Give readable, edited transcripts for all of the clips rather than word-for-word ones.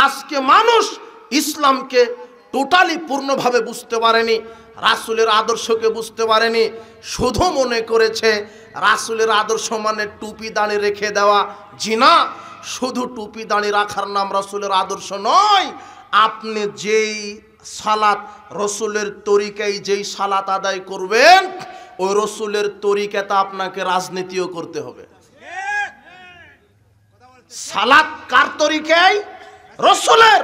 আজকে মানুষ ইসলামকে টোটালি পূর্ণভাবে বুঝতে পারেনি, রাসূলের আদর্শকে বুঝতে পারেনি, শুধু মনে করেছে রাসূলের আদর্শ মানে টুপি দাড়ি রেখে দেওয়া। জি না, শুধু টুপি দাড়ি রাখার নাম রাসূলের আদর্শ নয়। আপনি যেই সালাত রসুলের তরিকায় যেই সালাত আদায় করবেন, ওই রসুলের তরিকাতে আপনাকে রাজনীতিও করতে হবে। সালাত কার তরিকায়? রসুলের।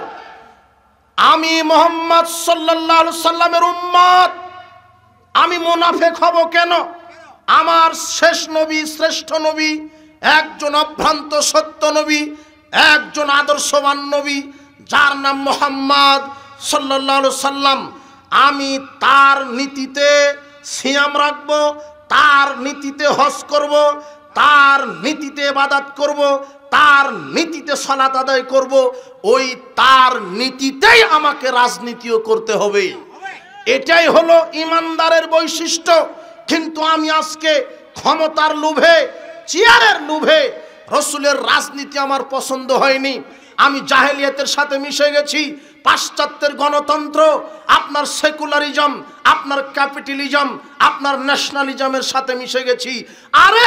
আমি মুহাম্মদ সাল্লাল্লাহু আলাইহি সাল্লামের উম্মত, আমি মুনাফিক হব কেন? আমার শেষ নবী, শ্রেষ্ঠ নবী, একজন অভ্রান্ত সত্য নবী, একজন আদর্শবান নবী, যার নাম মুহাম্মদ সাল্লাল্লাহু আলাইহি সাল্লাম। আমি তার নীতিতে সিয়াম রাখব, তার নীতিতে হজ করব, তার নীতিতে ইবাদত করব, তার নীতিতে সালাত আদায় করব। ওই তার নীতিতেই আমাকে রাজনীতিও করতে হবে। এটাই হলো ইমানদারের বৈশিষ্ট্য। কিন্তু আমি আজকে ক্ষমতার লোভে, চেয়ারের লোভে রসুলের রাজনীতি আমার পছন্দ হয়নি। আমি জাহেলিয়াতের সাথে মিশে গেছি, পাশ্চাত্যের গণতন্ত্র, আপনার সেকুলারিজম, আপনার ক্যাপিটালিজম, আপনার ন্যাশনালিজমের সাথে মিশে গেছি। আরে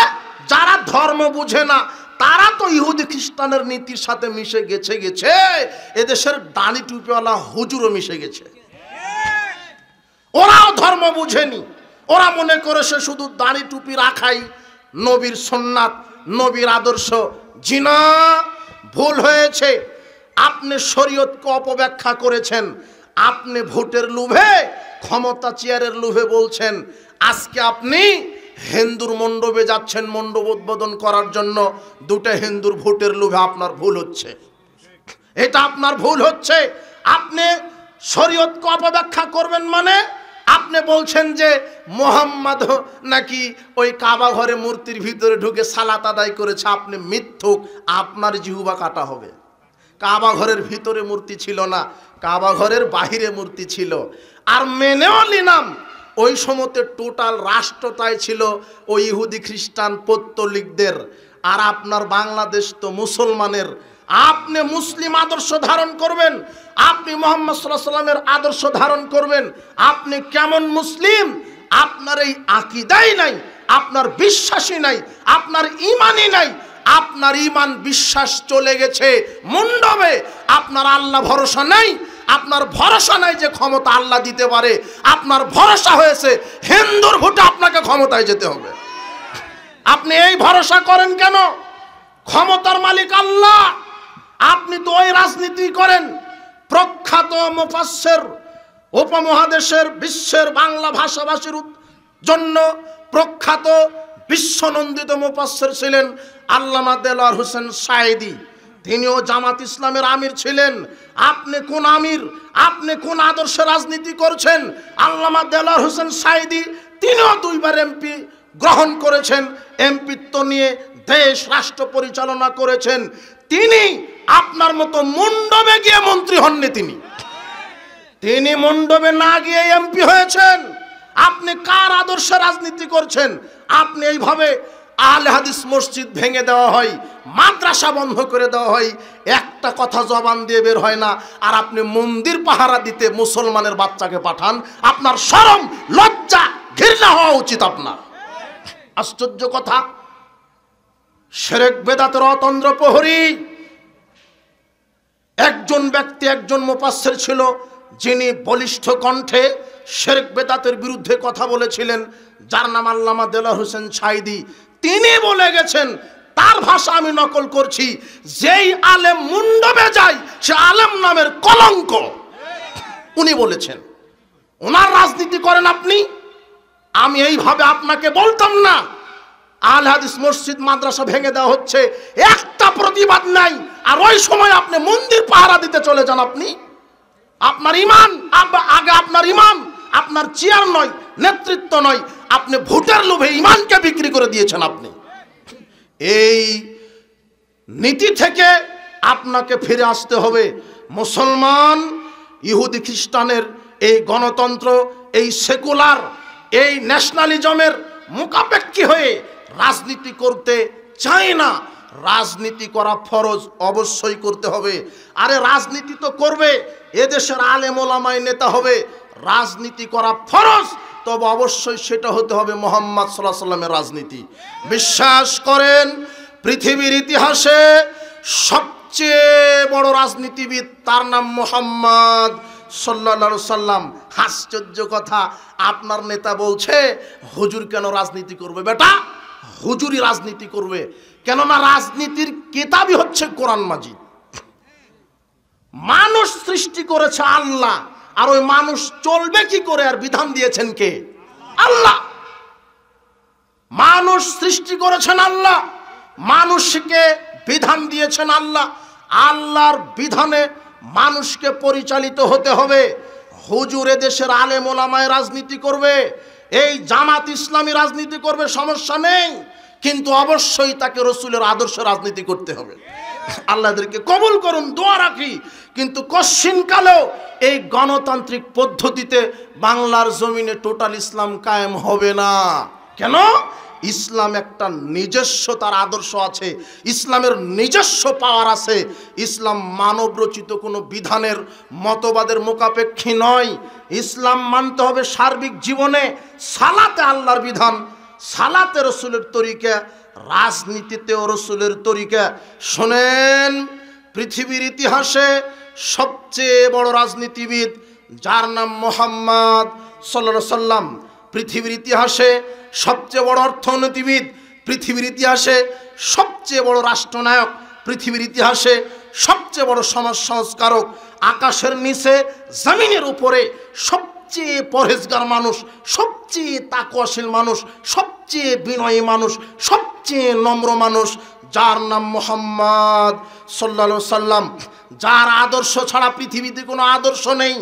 যারা ধর্ম বুঝে না তারা তো ইহুদি খ্রিস্টানের নীতির সাথে মিশে গেছে। এদেশের দাড়ি টুপিওয়ালা হুজুরও মিশে গেছে। ওরাও ধর্ম বুঝেনি, ওরা মনে করে সে শুধু দাড়ি টুপি রাখাই নবীর সুন্নাত, নবীর আদর্শ। জিনা, ভুল হয়েছে। আপনি শরীয়তকে অপব্যাখ্যা করেছেন, আপনি ভোটের লোভে, ক্ষমতা চেয়ারের লোভে বলছেন। আজকে আপনি হিন্দুর মণ্ডপে যাচ্ছেন মণ্ডপ উদ্বোধন করার জন্য, দুটো হিন্দুর ভোটের লোভে আপনার ভুল হচ্ছে, এটা আপনার ভুল হচ্ছে। আপনি শরীয়তকে অপব্যাখ্যা করবেন মানে আপনি বলছেন যে মুহাম্মদ নাকি ওই কাবা ঘরে মূর্তির ভিতরে ঢুকে সালাত আদায় করেছে। আপনি মিথ্যুক, আপনার জিহ্বা কাটা হবে। কাবা ঘরের ভিতরে মূর্তি ছিল না, কাবা ঘরের বাহিরে মূর্তি ছিল। আর মেনেও নিলাম ওই সময়তে টোটাল রাষ্ট্রটাই ছিল ওই ইহুদি খ্রিস্টান পৌত্তলিকদের। আর আপনার বাংলাদেশ তো মুসলমানের। আপনি মুসলিম আদর্শ ধারণ করবেন, আপনি মুহাম্মদ সাল্লাল্লাহু আলাইহি সাল্লামের আদর্শ ধারণ করবেন। আপনি কেমন মুসলিম? আপনার এই আকীদাই নাই, আপনার বিশ্বাসই নাই, আপনার ঈমানই নাই। আপনার ঈমান বিশ্বাস চলে গেছে মণ্ডপে। আপনার আল্লাহ ভরসা নাই, আপনার ভরসা নাই যে ক্ষমতা আল্লাহ দিতে পারে। আপনার ভরসা হয়েছে হিন্দুর ভোটে আপনাকে ক্ষমতায় যেতে হবে। আপনি এই ভরসা করেন কেন? ক্ষমতার মালিক আল্লাহ। আপনি তো ওই রাজনীতি করেন। প্রখ্যাত মুফাসসির, উপমহাদেশের বিশ্বের বাংলা ভাষাভাষীর জন্য প্রখ্যাত বিশ্বনন্দিত মুফাসসির ছিলেন আল্লামা দেলোয়ার হোসেন সাঈদী। তিনিও জামাত ইসলামের আমির ছিলেন। আপনি কোন আমির, আপনি কোন আদর্শে রাজনীতি করছেন? আল্লামা দেলোয়ার হোসেন সাঈদী তিনিও 2 বার এমপি গ্রহণ করেছেন, এমপিত্ব নিয়ে দেশ রাষ্ট্র পরিচালনা করেছেন। তিনি আপনার মতো মণ্ডপে গিয়ে মন্ত্রী হননি। তিনি মণ্ডপে না গিয়ে এমপি হয়েছেন। আপনি কার আদর্শে রাজনীতি করছেন? আপনি এইভাবে আহলে হাদিস মসজিদ ভেঙে দেওয়া হয়, মাদ্রাসা বন্ধ করে দেওয়া হয়, একটা কথা জবান দিয়ে বের হয় না। আর আপনি মন্দির পাহারা দিতে মুসলমানের বাচ্চাকে পাঠান। আপনার শরম, লজ্জা, ঘৃণা হওয়া উচিত আপনার। আশ্চর্য কথা, শিরক বেদাতের অতন্দ্র প্রহরী একজন ব্যক্তি, একজন মুফাসসির ছিল যিনি বলিষ্ঠ কণ্ঠে শিরক বেদাতের বিরুদ্ধে কথা বলেছিলেন, যার নাম আল্লামা দেলোয়ার হোসেন সাঈদী। তিনি বলে গেছেন, তার ভাষা আমি নকল করছি, যেই আলেম মণ্ডপে যায় সে আলেম নামের কলঙ্ক। উনি বলেছেন। ওনার রাজনীতি করেন আপনি। আমি এইভাবে আপনাকে বলতাম না। আহলে হাদিস মসজিদ মাদ্রাসা ভেঙে দেওয়া হচ্ছে, একটা প্রতিবাদ নাই। আর ওই সময় আপনি মন্দির পাহারা দিতে চলে যান। আপনি আপনার ঈমান আগে, আপনার ঈমান আপনার চেয়ার নয়, নেতৃত্ব নয়, আপনি ভোটের লোভে ঈমানকে বিক্রি করে দিয়েছেন। আপনি এই নীতি থেকে আপনাকে ফিরে আসতে হবে। মুসলমান ইহুদি খ্রিস্টানের এই গণতন্ত্র, এই সেকুলার, এই ন্যাশনালিজমের মুখাপেক্ষী হয়ে রাজনীতি করতে চায় না। রাজনীতি করা ফরজ, অবশ্যই করতে হবে। আরে রাজনীতি তো করবে, এদেশের আলেম ওলামায় নেতা হবে, রাজনীতি করা ফরজ, তবে অবশ্যই সেটা হতে হবে মুহাম্মদ সাল্লাল্লাহু আলাইহি সাল্লামের রাজনীতি। বিশ্বাস করেন পৃথিবীর ইতিহাসে সবচেয়ে বড় রাজনীতিবিদ, তার নাম মুহাম্মদ সাল্লাল্লাহু আলাইহি সাল্লাম। আশ্চর্য কথা, আপনার নেতা বলছে হুজুর কেন রাজনীতি করবে? বেটা, হুজুরই রাজনীতি করবে, কেননা রাজনীতির কিতাবই হচ্ছে কোরআন মাজিদ। মানুষ সৃষ্টি করেছে আল্লাহ, আর ওই মানুষ চলবে কি করে আর বিধান দিয়েছেন কে? আল্লাহ। মানুষ সৃষ্টি করেছেন আল্লাহ, মানুষকে বিধান দিয়েছেন আল্লাহ, আল্লাহর বিধানে মানুষকে পরিচালিত হতে হবে। হুজুর দেশের আলেম ওলামায় রাজনীতি করবে, এই জামাত ইসলামী রাজনীতি করবে, সমস্যা নেই, কিন্তু অবশ্যই তাকে রসুলের আদর্শ রাজনীতি করতে হবে। আল্লাহদেরকে কবুল করুন, দোয়া রাখি। কিন্তু কশ্চিনকালেও এই গণতান্ত্রিক পদ্ধতিতে বাংলার জমিনে টোটাল ইসলাম কায়েম হবে না। কেন? ইসলাম একটা নিজস্ব তার আদর্শ আছে, ইসলামের নিজস্ব পাওয়ার আছে। ইসলাম মানবরচিত কোনো বিধানের মতবাদের মোকাপেক্ষী নয়। ইসলাম মানতে হবে সার্বিক জীবনে। সালাতে আল্লাহর বিধান, সালাতে রসুলের তরিকা, রাজনীতিতেও রসুলের তরিকা। শোনেন, পৃথিবীর ইতিহাসে সবচেয়ে বড় রাজনীতিবিদ যার নাম মুহাম্মদ সাল্লাল্লাহু আলাইহি সাল্লাম, পৃথিবীর ইতিহাসে সবচেয়ে বড় অর্থনীতিবিদ, পৃথিবীর ইতিহাসে সবচেয়ে বড় রাষ্ট্রনায়ক, পৃথিবীর ইতিহাসে সবচেয়ে বড় সমাজ সংস্কারক, আকাশের নিচে জমিনের উপরে সবচেয়ে পরহেজগার মানুষ, সবচেয়ে তাকওয়াশীল মানুষ, সবচেয়ে বিনয়ী মানুষ, সবচেয়ে নম্র মানুষ, যার নাম মুহাম্মদ সাল্লাল্লাহু আলাইহি সাল্লাম। যার আদর্শ ছাড়া পৃথিবীতে কোনো আদর্শ নেই,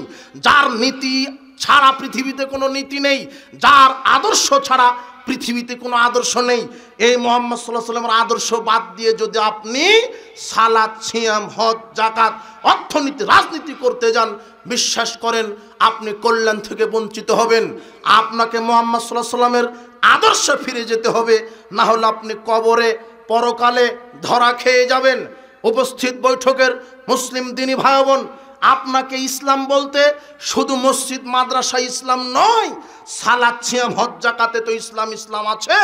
যার নীতি ছাড়া পৃথিবীতে কোনো নীতি নেই, যার আদর্শ ছাড়া পৃথিবীতে কোনো আদর্শ নেই। এই মুহাম্মদ সাল্লাল্লাহু আলাইহি সাল্লামের আদর্শ বাদ দিয়ে যদি আপনি সালাত, সিয়াম, হজ, যাকাত, অর্থনীতি, রাজনীতি করতে যান, বিশ্বাস করেন আপনি কল্যাণ থেকে বঞ্চিত হবেন। আপনাকে মুহাম্মদ সাল্লাল্লাহু আলাইহি সাল্লামের আদর্শে ফিরে যেতে হবে, না হলে আপনি কবরে পরকালে ধরা খেয়ে যাবেন। উপস্থিত বৈঠকের মুসলিম দিনী ভাই বোন, আপনাকে ইসলাম বলতে শুধু মসজিদ মাদ্রাসা ইসলাম নয়, সালাত, সিয়াম, হজ, যাকাতে তো ইসলাম ইসলাম আছে,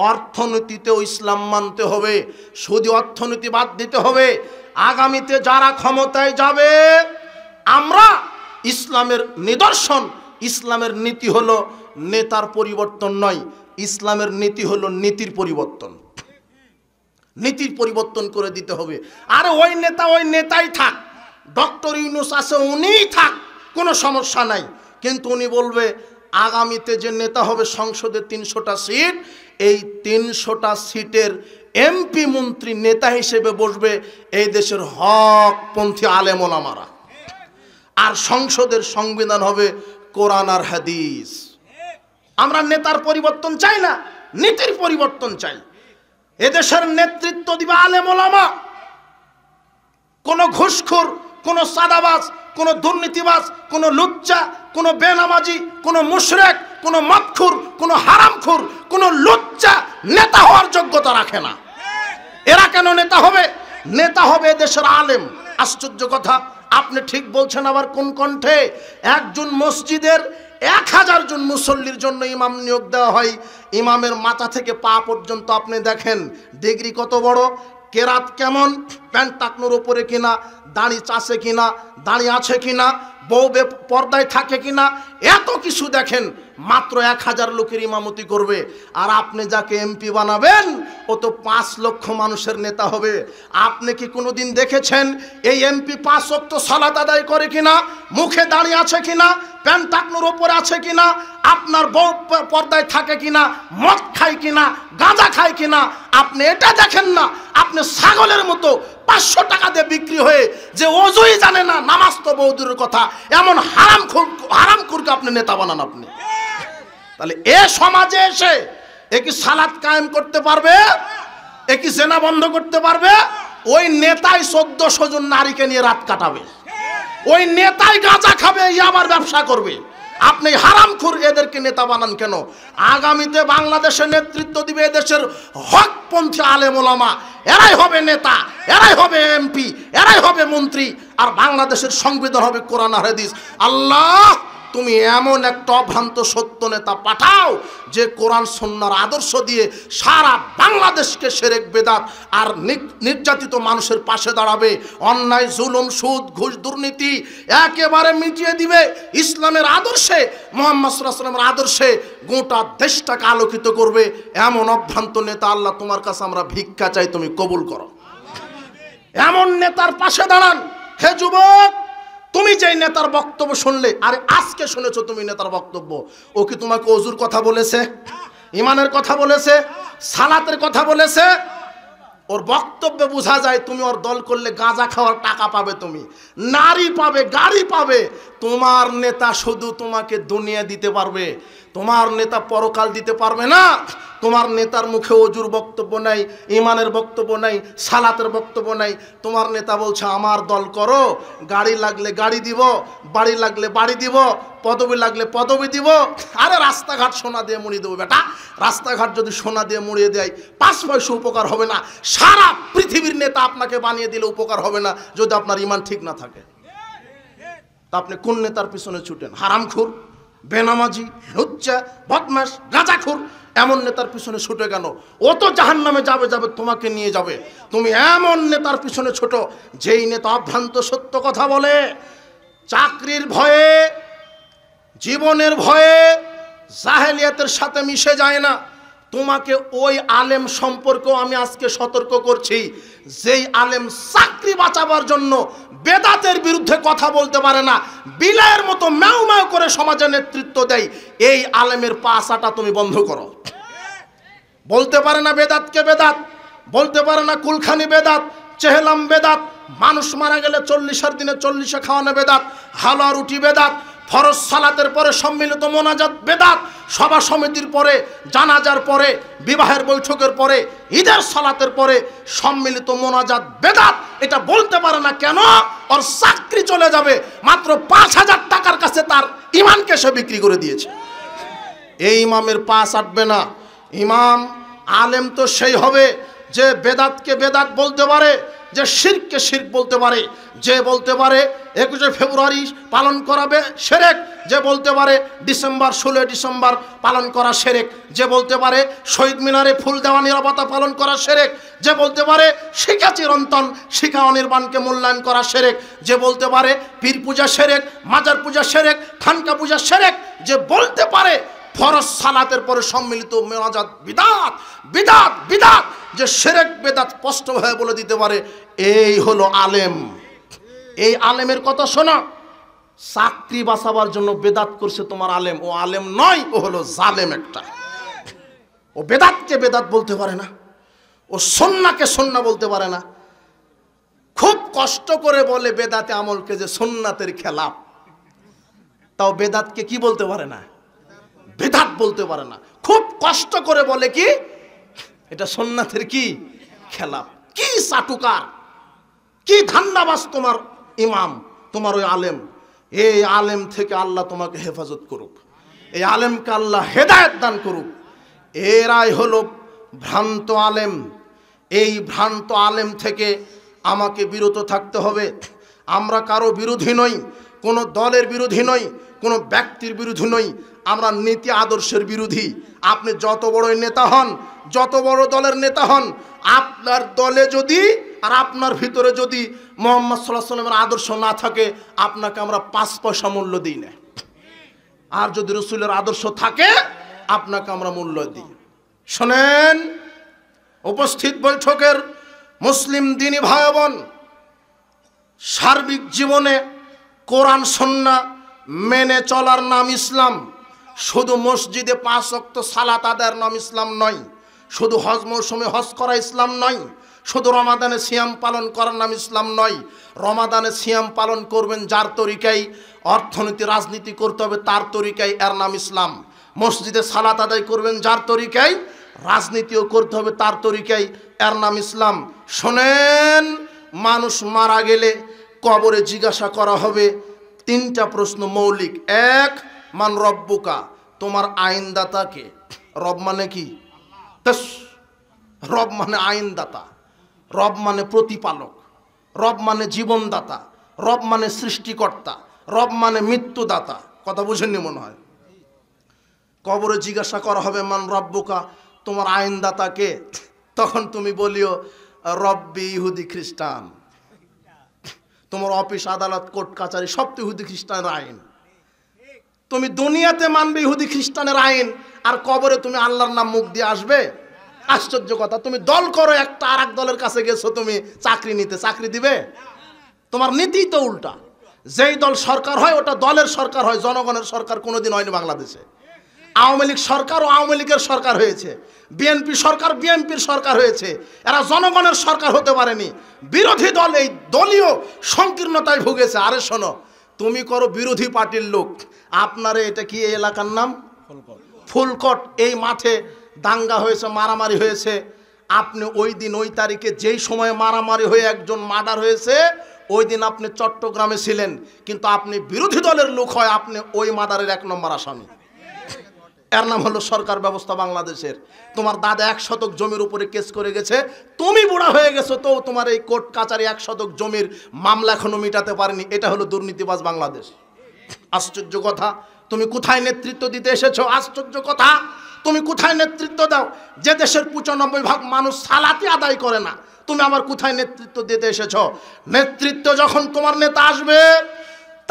অর্থনীতিতেও ইসলাম মানতে হবে। শুধু অর্থনীতি বাদ দিতে হবে। আগামীতে যারা ক্ষমতায় যাবে, আমরা ইসলামের নিদর্শন, ইসলামের নীতি হলো নেতার পরিবর্তন নয়, ইসলামের নীতি হলো নীতির পরিবর্তন। নীতির পরিবর্তন করে দিতে হবে। আর ওই নেতা ওই নেতাই থাক, ডক্টর ইউনূস আছে উনিই থাক, কোনো সমস্যা নাই, কিন্তু উনি বলবে আগামীতে যে নেতা হবে সংসদে 300টা সিট, এই 300টা সিটের এমপি মন্ত্রী নেতা হিসেবে বসবে এই দেশের হকপন্থী আলেম ওলামারা, আর সংসদের সংবিধান হবে কোরআন আর হাদিস। আমরা নেতার পরিবর্তন চাই না, নীতির পরিবর্তন চাই। এদেশের নেতৃত্ব দিবে আলেম ওলামা। কোন ঘুষখোর, কোন সাদাবাজ, কোন দুর্নীতিবাজ, কোন লুচ্চা, কোন বেনামাজি, কোন মুশরিক, কোন মদখোর, কোন হারামখোর, কোন লুচ্চা নেতা হওয়ার যোগ্যতা রাখে না। এরা কেন নেতা হবে? নেতা হবে দেশের আলেম। আশ্চর্য কথা, আপনি ঠিক বলছেন আবার কোন কণ্ঠে? একজন মসজিদের 1000 জন মুসল্লির জন্য ইমাম নিয়োগ দেওয়া হয়। ইমামের মাথা থেকে পা পর্যন্ত আপনি দেখেন ডিগ্রি কত বড়, কেরাত কেমন, প্যান্ট টাকনোর উপরে কিনা, দাড়ি চাষে কিনা, দাড়ি আছে কিনা, বউ পর্দায় থাকে কিনা, এত কিছু দেখেন। মাত্র 1000 লোকের ইমামতি করবে। আর আপনি যাকে এমপি বানাবেন ও তো 5 লক্ষ মানুষের নেতা হবে। আপনি কি কোনোদিন দেখেছেন এই এমপি 5 ওয়াক্ত সালাত আদায় করে কিনা, মুখে দাড়ি আছে কিনা, প্যান্ট টাকনোর ওপরে আছে কিনা, আপনার বউ পর্দায় থাকে কিনা, মদ খায় কিনা, গাঁজা খায় কিনা? আপনি এটা দেখেন না। আপনি ছাগলের মতো 500 টাকা দিয়ে বিক্রি হয়ে যে ওযুই জানে না, নামাজ তো বহুদূরের কথা, এমন হারামখোরকে আপনি নেতা বানান আপনি। তাহলে এ সমাজে এসে এ কি সালাত কায়েম করতে পারবে? এ কি জেনা বন্ধ করতে পারবে? ওই নেতাই 1400 জন নারীকে নিয়ে রাত কাটাবে, ওই নেতাই গাঁজা খাবে, ইয়াবার ব্যবসা করবে। আপনি হারামখোর এদেরকে নেতা বানান কেন? আগামীতে বাংলাদেশের নেতৃত্ব দিবে এদেশের হকপন্থী আলেম ওলামা, এরাই হবে নেতা, এরাই হবে এমপি, এরাই হবে মন্ত্রী, আর বাংলাদেশের সংবিধান হবে কোরআন আর হাদিস। আল্লাহ, তুমি এমন একটা অভ্রান্ত সত্য নেতা পাঠাও যে কোরআন সুন্নাহর আদর্শ দিয়ে সারা বাংলাদেশকে শিরক বেদাত আর নির্যাতিত মানুষের পাশে দাঁড়াবে, অন্যায় জুলুম সুদ ঘুষ দুর্নীতি একেবারে মিটিয়ে দিবে, ইসলামের আদর্শে মুহাম্মদ সাল্লাল্লাহু আলাইহি ওয়াসাল্লামের আদর্শে গোটা দেশটাকে আলোকিত করবে। এমন অভ্রান্ত নেতা আল্লাহ তোমার কাছে আমরা ভিক্ষা চাই, তুমি কবুল করো। এমন নেতার পাশে দাঁড়ান। হে যুবক, তুমি যেই নেতার বক্তব্য শুনলে, আরে আজকে শুনেছো তুমি নেতার বক্তব্য, ও কি তোমাকে ওযুর কথা বলেছে, ইমানের কথা বলেছে, সালাতের কথা বলেছে? ওর বক্তব্যে বোঝা যায় তুমি ওর দল করলে গাঁজা খাওয়ার টাকা পাবে, তুমি নারী পাবে, গাড়ি পাবে। তোমার নেতা শুধু তোমাকে দুনিয়া দিতে পারবে, তোমার নেতা পরকাল দিতে পারবে না। তোমার নেতার মুখে ওজুর বক্তব্য নাই, ইমানের বক্তব্য নাই, সালাতের বক্তব্য নাই। তোমার নেতা বলছে আমার দল করো, গাড়ি লাগলে গাড়ি দিব, বাড়ি লাগলে বাড়ি দিব, পদবি লাগলে পদবি দিব। আরে রাস্তাঘাট সোনা দিয়ে মুড়িয়ে দেবো বেটা। রাস্তাঘাট যদি সোনা দিয়ে মুড়িয়ে দেয় 5 পয়সা উপকার হবে না। সারা পৃথিবীর নেতা আপনাকে বানিয়ে দিলে উপকার হবে না যদি আপনার ইমান ঠিক না থাকে। তা আপনি কোন নেতার পিছনে ছুটেন? হারামখোর, বেনামাজি, লুচ্চা, বদমাশ, গাঁজাখোর এমন নেতার পিছনে ছুটে কেন? ও তো জাহান্নামে যাবে, যাবে তোমাকে নিয়ে যাবে। তুমি এমন নেতার পিছনে ছোট যেই নেতা অভ্রান্ত সত্য কথা বলে, চাকরির ভয়ে, জীবনের ভয়ে জাহেলিয়াতের সাথে মিশে যায় না। তোমাকে ওই আলেম সম্পর্কেও আমি আজকে সতর্ক করছি, যেই আলেম চাকরি বাঁচাবার জন্য বেদাতের বিরুদ্ধে কথা বলতে পারে না, বিলায়ের মতো ম্যাও ম্যাও করে সমাজে নেতৃত্ব দেয়, এই আলেমের পা চাটা তুমি বন্ধ করো। বলতে পারে না বেদাতকে বেদাত, বলতে পারে না কুলখানি বেদাত, চেহলাম বেদাত, মানুষ মারা গেলে 40 দিনে 40 খাওয়ানো বেদাত, হালুয়া রুটি বেদাত, ফরজ সালাতের পরে সম্মিলিত মোনাজাত বেদাত, সভা সমিতির পরে, জানাজার পরে, বিবাহের বৈঠকের পরে, ঈদের সালাতের পরে সম্মিলিত মোনাজাত বেদাত। এটা বলতে পারে না কেন? ওর চাকরি চলে যাবে। মাত্র 5000 টাকার কাছে তার ইমানকে সে বিক্রি করে দিয়েছে। এই ইমামের পা চাটবে না। ইমাম আলেম তো সেই হবে যে বেদাতকে বেদাত বলতে পারে, যে শিরককে শিরক বলতে পারে, যে বলতে পারে 21শে ফেব্রুয়ারি পালন করাবে শিরক, যে বলতে পারে 16 ডিসেম্বর পালন করা শিরক, যে বলতে পারে শহীদ মিনারে ফুল দেওয়া নিরাপত্তা পালন করা শিরক, যে বলতে পারে শিখা চিরন্তন শিখা অনির্বাণকে মূল্যায়ন করা শিরক, যে বলতে পারে পীর পূজা শিরক, মাজার পূজা শিরক, খানকা পূজা শিরক, যে বলতে পারে ফরজ সালাতের পরে সম্মিলিত মোনাজাত বিদাত বিদাত বিদাত, যে শিরক বেদাত স্পষ্টভাবে বলে দিতে পারে, এই হলো আলেম। এই আলেমের কথা শোনো। চাকরি বাঁচাবার জন্য বেদাত করছে তোমার আলেম, ও আলেম নয়, ও হলো জালেম একটা। ও বেদাতকে বেদাত বলতে পারে না, ও সুন্নাহকে সুন্নাহ বলতে পারে না। খুব কষ্ট করে বলে বেদাতে আমলকে যে সুন্নাতের খেলাফ, তাও বেদাতকে কি বলতে পারে না? বেদাত বলতে পারে না। খুব কষ্ট করে বলে কি এটা সুন্নাতের কি খেলাফ। কি চাটুকার, কি ধান্দাবাজ তোমার ইমাম, তোমার ওই আলেম। এই আলেম থেকে আল্লাহ তোমাকে হেফাজত করুক, এই আলেমকে আল্লাহ হেদায়েত দান করুক। এরাই হলো ভ্রান্ত আলেম। এই ভ্রান্ত আলেম থেকে আমাকে বিরত থাকতে হবে। আমরা কারো বিরোধী নই, কোনো দলের বিরোধী নই, কোনো ব্যক্তির বিরোধী নই, আমরা নীতি আদর্শের বিরোধী। আপনি যত বড়ই নেতা হন, যত বড় দলের নেতা হন, আপনার দলে যদি আর আপনার ভিতরে যদি মুহাম্মদ সাল্লাল্লাহু আলাইহি ওয়াসাল্লামের আদর্শ না থাকে, আপনাকে আমরা 5 পয়সা মূল্য দিই না। আর যদি রাসূলের আদর্শ থাকে, আপনাকে আমরা মূল্য দিই। শোনেন, উপস্থিত বৈঠকের মুসলিম দ্বীনি ভাই বোন, সার্বিক জীবনে কোরআন সুন্নাহ মেনে চলার নাম ইসলাম। শুধু মসজিদে 5 ওয়াক্ত সালাত আদায়ের নাম ইসলাম নয়, শুধু হজ মৌসুমে হজ করা ইসলাম নয়, শুধু রমাদানে সিয়াম পালন করার নাম ইসলাম নয়। রমাদানে সিয়াম পালন করবেন যার তরিকায়, অর্থনীতি রাজনীতি করতে হবে তার তরিকায়, এর নাম ইসলাম। মসজিদে সালাত আদায় করবেন যার তরিকায়, রাজনীতিও করতে হবে তার তরিকায়, এর নাম ইসলাম। শোনেন, মানুষ মারা গেলে কবরে জিজ্ঞাসা করা হবে 3টা প্রশ্ন মৌলিক। 1, মান রব্বুকা, তোমার আইনদাতাকে। রব মানে কি? রব মানে আইনদাতা, রব মানে প্রতিপালক, রব মানে জীবনদাতা, রব মানে সৃষ্টিকর্তা, রব মানে মৃত্যুদাতা। কথা বুঝেননি মনে হয়। কবরে জিজ্ঞাসা করা হবে মান রব্বুকা, তোমার আইনদাতাকে। তখন তুমি বলিও রব্বি ইহুদি খ্রিস্টান। তোমার অফিস আদালত কোর্ট কাচারি সব তো ইহুদি খ্রিস্টানের আইন। তুমি দুনিয়াতে মানবে ইহুদি খ্রিস্টানের আইন, আর কবরে তুমি আল্লাহর নাম মুখ দিয়ে আসবে? আশ্চর্য কথা। তুমি দল করো একটা, আর এক দলের কাছে গেছো তুমি চাকরি নিতে, চাকরি দিবে? তোমার নীতি তো উল্টা। যেই দল সরকার হয় ওটা দলের সরকার হয়, জনগণের সরকার কোনোদিন হয়নি বাংলাদেশে। আওয়ামী লীগ সরকার ও আওয়ামী লীগের সরকার হয়েছে, বিএনপি সরকার বিএনপির সরকার হয়েছে, এরা জনগণের সরকার হতে পারেনি। বিরোধী দল এই দলীয় সংকীর্ণতায় ভুগেছে। আরে শোনো, তুমি করো বিরোধী পার্টির লোক, আপনারে এটা কি এই এলাকার নাম? ফুলকট। এই মাঠে দাঙ্গা হয়েছে, মারামারি হয়েছে। আপনি ওই দিন ওই তারিখে যেই সময় মারামারি হয়ে একজন মার্ডার হয়েছে, ওই দিন আপনি চট্টগ্রামে ছিলেন, কিন্তু আপনি বিরোধী দলের লোক হয়, আপনি ওই মার্ডারের 1 নম্বর আসামি। এর নাম হলো সরকার ব্যবস্থা বাংলাদেশের। তোমার দাদা 1 শতক জমির উপরে কেস করে গেছে, তুমি বুড়া হয়ে গেছো, তো তোমার এই কোর্ট কাচারি 1 শতক জমির মামলা এখনো মিটাতে পারেনি। এটা হলো দুর্নীতিবাজ বাংলাদেশ। আশ্চর্য কথা। তুমি কোথায় নেতৃত্ব দিতে এসেছো? আশ্চর্য কথা। তুমি কোথায় নেতৃত্ব দাও? যে দেশের 95% মানুষ সালাতি আদায় করে না, তুমি আবার কোথায় নেতৃত্ব দিতে এসেছো? নেতৃত্ব যখন তোমার নেতা আসবে,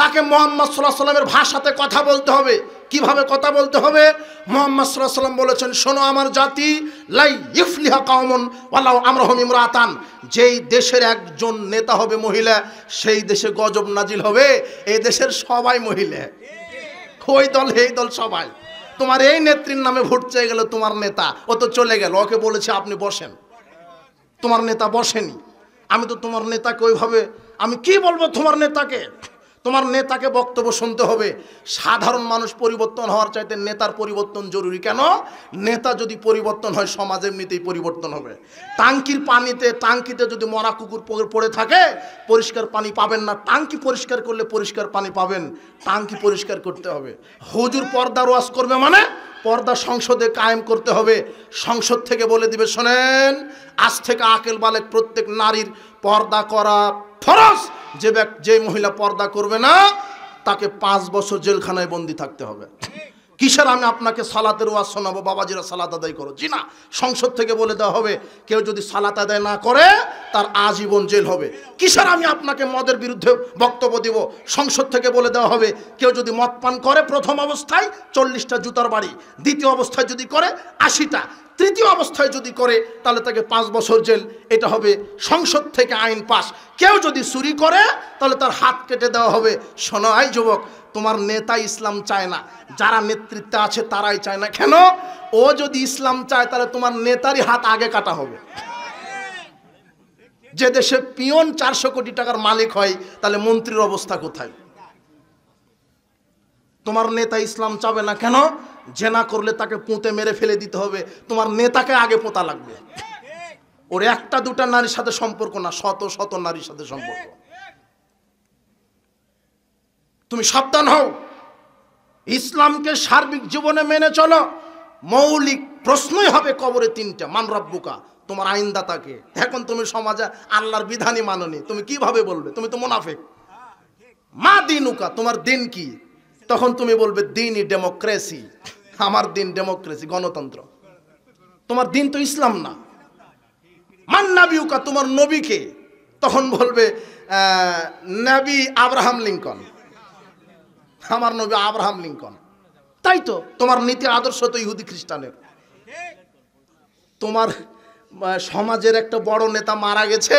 তাকে মুহাম্মদ সাল্লাল্লাহু আলাইহি ওয়াসাল্লামের ভাষাতে কথা বলতে হবে। কিভাবে কথা বলতে হবে? মুহাম্মদ সাল্লাল্লাহু আলাইহি ওয়াসাল্লাম বলেছেন, শোনো আমার জাতি, লাই ইফলিহা কাওমুন ওয়ালাউ আমরহুম ইমরাতান। যেই দেশের একজন নেতা হবে মহিলা, সেই দেশে গজব নাজিল হবে। এই দেশের সবাই মহিলা, ওই দল এই দল সবাই। তোমার এই নেত্রীর নামে ভোট চেয়ে গেল, তোমার নেতা ও তো চলে গেল, ওকে বলেছে আপনি বসেন, তোমার নেতা বসেনি। আমি তো তোমার নেতাকে ওইভাবে, আমি কি বলবো তোমার নেতাকে? তোমার নেতাকে বক্তব্য শুনতে হবে। সাধারণ মানুষ পরিবর্তন হওয়ার চাইতে নেতার পরিবর্তন জরুরি। কেন? নেতা যদি পরিবর্তন হয়, সমাজ এমনিতেই পরিবর্তন হবে। টাঙ্কিতে যদি মরা কুকুর পড়ে থাকে, পরিষ্কার পানি পাবেন না। টাঙ্কি পরিষ্কার করলে পরিষ্কার পানি পাবেন। টাঙ্কি পরিষ্কার করতে হবে। হুজুর পর্দার ওয়াজ করবে মানে পর্দা সংসদে কায়েম করতে হবে। সংসদ থেকে বলে দিবে, শোনেন, আজ থেকে আকেল বালেক প্রত্যেক নারীর পর্দা করা ফরজ। যে মহিলা পর্দা করবে না, তাকে 5 বছর জেলখানায় বন্দী থাকতে হবে। কিসের আমি আপনাকে সালাতের ওয়াজ শোনাবো, বাবাজিরা সালাত আদায় করো? জি না, সংসদ থেকে বলে দেওয়া হবে, কেউ যদি সালাত আদায় না করে তার আজীবন জেল হবে। কিসের আমি আপনাকে মদের বিরুদ্ধে বক্তব্য দিব? সংসদ থেকে বলে দেওয়া হবে, কেউ যদি মদ পান করে প্রথম অবস্থায় 40টা জুতার বাড়ি, দ্বিতীয় অবস্থায় যদি করে 80টা, তৃতীয় অবস্থায় যদি করে তাহলে তাকে 5 বছর জেল। এটা হবে সংসদ থেকে আইন পাস। কেউ যদি চুরি করে তাহলে তার হাত কেটে দেওয়া হবে। শোনো এই যুবক, তোমার নেতা ইসলাম চায় না, যারা নেতৃত্বে আছে তারাই চায় না। কেন? ও যদি ইসলাম চায় তাহলে তোমার নেতারই হাত আগে কাটা হবে। যে দেশে পিয়ন 400 কোটি টাকার মালিক হয়, তাহলে মন্ত্রীর অবস্থা কোথায়? তোমার নেতা ইসলাম চাবে না। কেন? জেনা করলে তাকে পুঁতে মেরে ফেলে দিতে হবে। তোমার নেতাকে আগে পোঁতা লাগবে। ওর 1-2টা নারীর সাথে সম্পর্ক না, শত শত নারীর সাথে সম্পর্ক। তুমি সাবধান হও, ইসলামকে সার্বিক জীবনে মেনে চলো। মৌলিক প্রশ্নই হবে কবরে 3টা, মান রব্বুকা, তোমার আইনদাতাকে। এখন তুমি সমাজে আল্লাহর বিধানই মাননি, তুমি কিভাবে বলবে? তুমি তো মুনাফিক। মা দিনুকা, তোমার দিন কি? তখন তুমি বলবে দিনই ডেমোক্রেসি। আমার দিন ডেমোক্রেসি, গণতন্ত্র। তোমার দিন তো ইসলাম না। মান নাবিউকা, তোমার নবীকে? তখন বলবে নবী আব্রাহাম লিঙ্কন, আমার নবী আব্রাহাম লিঙ্কন। তাই তো, তোমার নীতি আদর্শ তো ইহুদি খ্রিস্টানের। তোমার সমাজের একটা বড় নেতা মারা গেছে,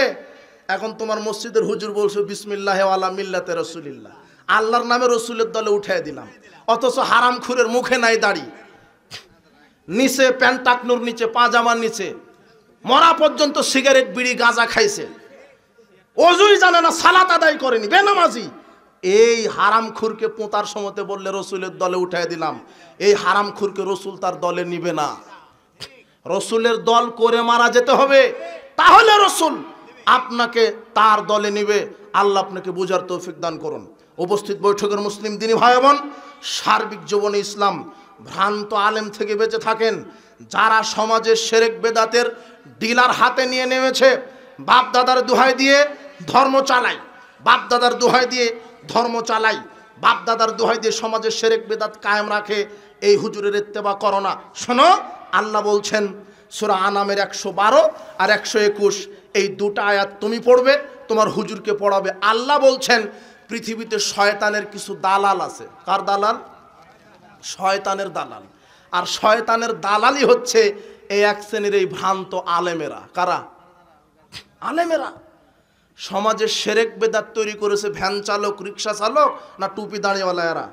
এখন তোমার মসজিদের হুজুর বলছো বিসমিল্লাহ ওয়ালা মিল্লাতে রাসূলিল্লাহ, আল্লাহর নামে রসুলের দলে উঠাই দিলাম। অথচ হারামখুরের মুখে নাই দাড়ি, নিচে প্যান্ট টাকনুর নিচে, পাজামার নিচে, মরা পর্যন্ত সিগারেট বিড়ি গাঁজা খাইছে, ওযুই জানে না, সালাত আদায় করেনি, বেনামাজি। এই হারামখুরকে পোঁতার সময়তে বললে রসুলের দলে উঠাই দিলাম, এই হারামখুরকে রসুল তার দলে নিবে না। রসুলের দল করে মারা যেতে হবে, তাহলে রসুল। আপনাকে তার দলে নিবে। আল্লাহ আপনাকে বোঝার তৌফিক দান করুন। উপস্থিত বৈঠকের মুসলিম দিনী ভাই বোন, সার্বিক জীবনে ইসলাম ভ্রান্ত আলেম থেকে বেঁচে থাকেন। যারা সমাজের শিরক বেদাতের ডিলার হাতে নিয়ে নেমেছে, বাপ দাদার দোহাই দিয়ে ধর্ম চালাই, বাপ দাদার দোহাই দিয়ে ধর্ম চালাই, বাপ দাদার দোহাই দিয়ে সমাজের শিরক বেদাত কায়েম রাখে, এই হুজুরের ইত্তেবা করো না। শোনো, আল্লাহ বলছেন সূরা আনামের 112 আর 121, এই দুটো আয়াত তুমি পড়বে, তোমার হুজুরকে পড়াবে। আল্লাহ বলছেন পৃথিবীতে শয়তানের কিছু দালাল আছে। কার দালাল? শয়তানের দালাল। আর শয়তানের দালালই হচ্ছে এই এক শ্রেণীর এই ভ্রান্ত আলেমেরা। কারা? আলেমেরা। সমাজের শিরক বেদাত তৈরি করেছে ভ্যান চালক, রিক্সা চালক, না টুপি দাঁড়িয়েওয়ালা এরা।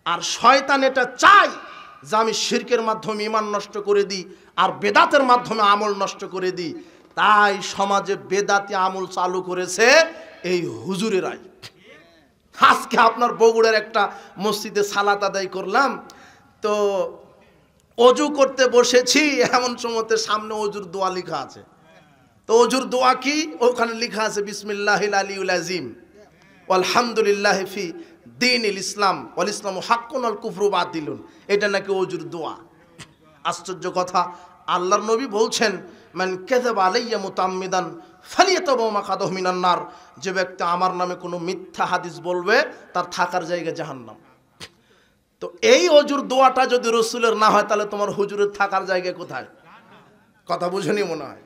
আর শয়তান এটা চায় যে আমি শিরকের মাধ্যমে ঈমান নষ্ট করে দিই আর বেদাতের মাধ্যমে আমল নষ্ট করে দিই। তাই সমাজে বেদাতি আমল চালু করেছে এই হুজুরেরাই। আজকে আপনার বগুড়ার একটা মসজিদে সালাত আদায় করলাম, তো অজু করতে বসেছি, এমন সময়তে সামনে অজুর দোয়া লেখা আছে। তো অজুর দোয়া কি? ওখানে লেখা আছে বিসমিল্লাহিল আলিউল আযীম আলহামদুলিল্লাহি ফি দীনিল ইসলাম ওয়াল ইসলামু হাক্কুন ওয়াল কুফরু বাতিলুন। এটা নাকি অজুর দোয়া। আশ্চর্য কথা, আল্লাহর নবী বলছেন মান কাযাবা আলাইয়া মুতাম্মিদান ফালিয়াতাবাউ মাকাদাহু মিনান নার। যে ব্যক্তি আমার নামে কোনো মিথ্যা হাদিস বলবে তার থাকার জায়গা জাহান্নাম। তো এই অজুর দোয়াটা যদি রাসূলের না হয় তাহলে তোমার হুজুরের থাকার জায়গা কোথায়? কথা বুঝেনি মনে হয়।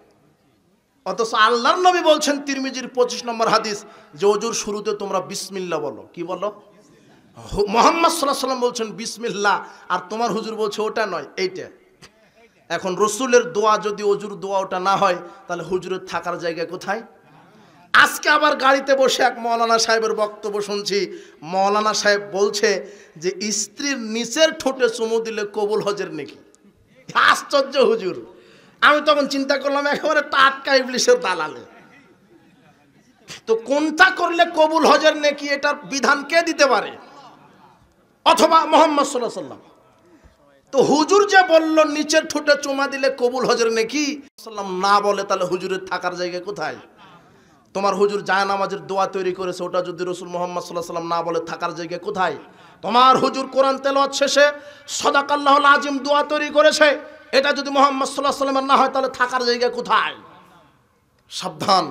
অথচ আল্লাহর নবী বলছেন তিরমিজির 25 নম্বর হাদিস যে অজুর শুরুতে তোমরা বিসমিল্লাহ বলো। কি বলো? মুহাম্মদ সাল্লাল্লাহু আলাইহি ওয়াসাল্লাম বলছেন বিসমিল্লাহ, আর তোমার হুজুর বলছে ওটা নয়, এইটা। এখন রাসূলের দোয়া যদি অজুর দোয়া ওটা না হয় তাহলে হুজুরের থাকার জায়গা কোথায়? আজকে আবার গাড়িতে বসে এক মৌলানা সাহেবের বক্তব্য শুনছি। মৌলানা সাহেব বলছে যে স্ত্রীর নিচের ঠোঁটে চুমু দিলে কবুল হজের নেকি। আশ্চর্য হুজুর। আমি তখন চিন্তা করলাম একেবারে টাটকা ইবলিসের দালালে। তো কোনটা করলে কবুল হজের নেকি এটার বিধান কে দিতে পারে? অথবা মুহাম্মদ সাল্লাল্লাহু আলাইহি ওয়াসাল্লাম। তো হুজুর যে বলল নিচের ঠোঁটে চুমা দিলে কবুল হজের নেকি, সাল্লাম না বলে তাহলে হুজুরের থাকার জায়গা কোথায়? তোমার হুজুর জায়নামাজের দোয়া তৈরি করেছে, ওটা যদি রাসূল মুহাম্মদ সাল্লাল্লাহু আলাইহি ওয়াসাল্লাম না বলে থাকার জায়গা কোথায়? তোমার হুজুর কোরআন তেলাওয়াত শেষে সাদাকাল্লাহুল আযীম দোয়া তৈরি করেছে, এটা যদি মুহাম্মদ সাল্লাল্লাহু আলাইহি ওয়াসাল্লামের না হয় তাহলে থাকার জায়গা কোথায়? সাবধান।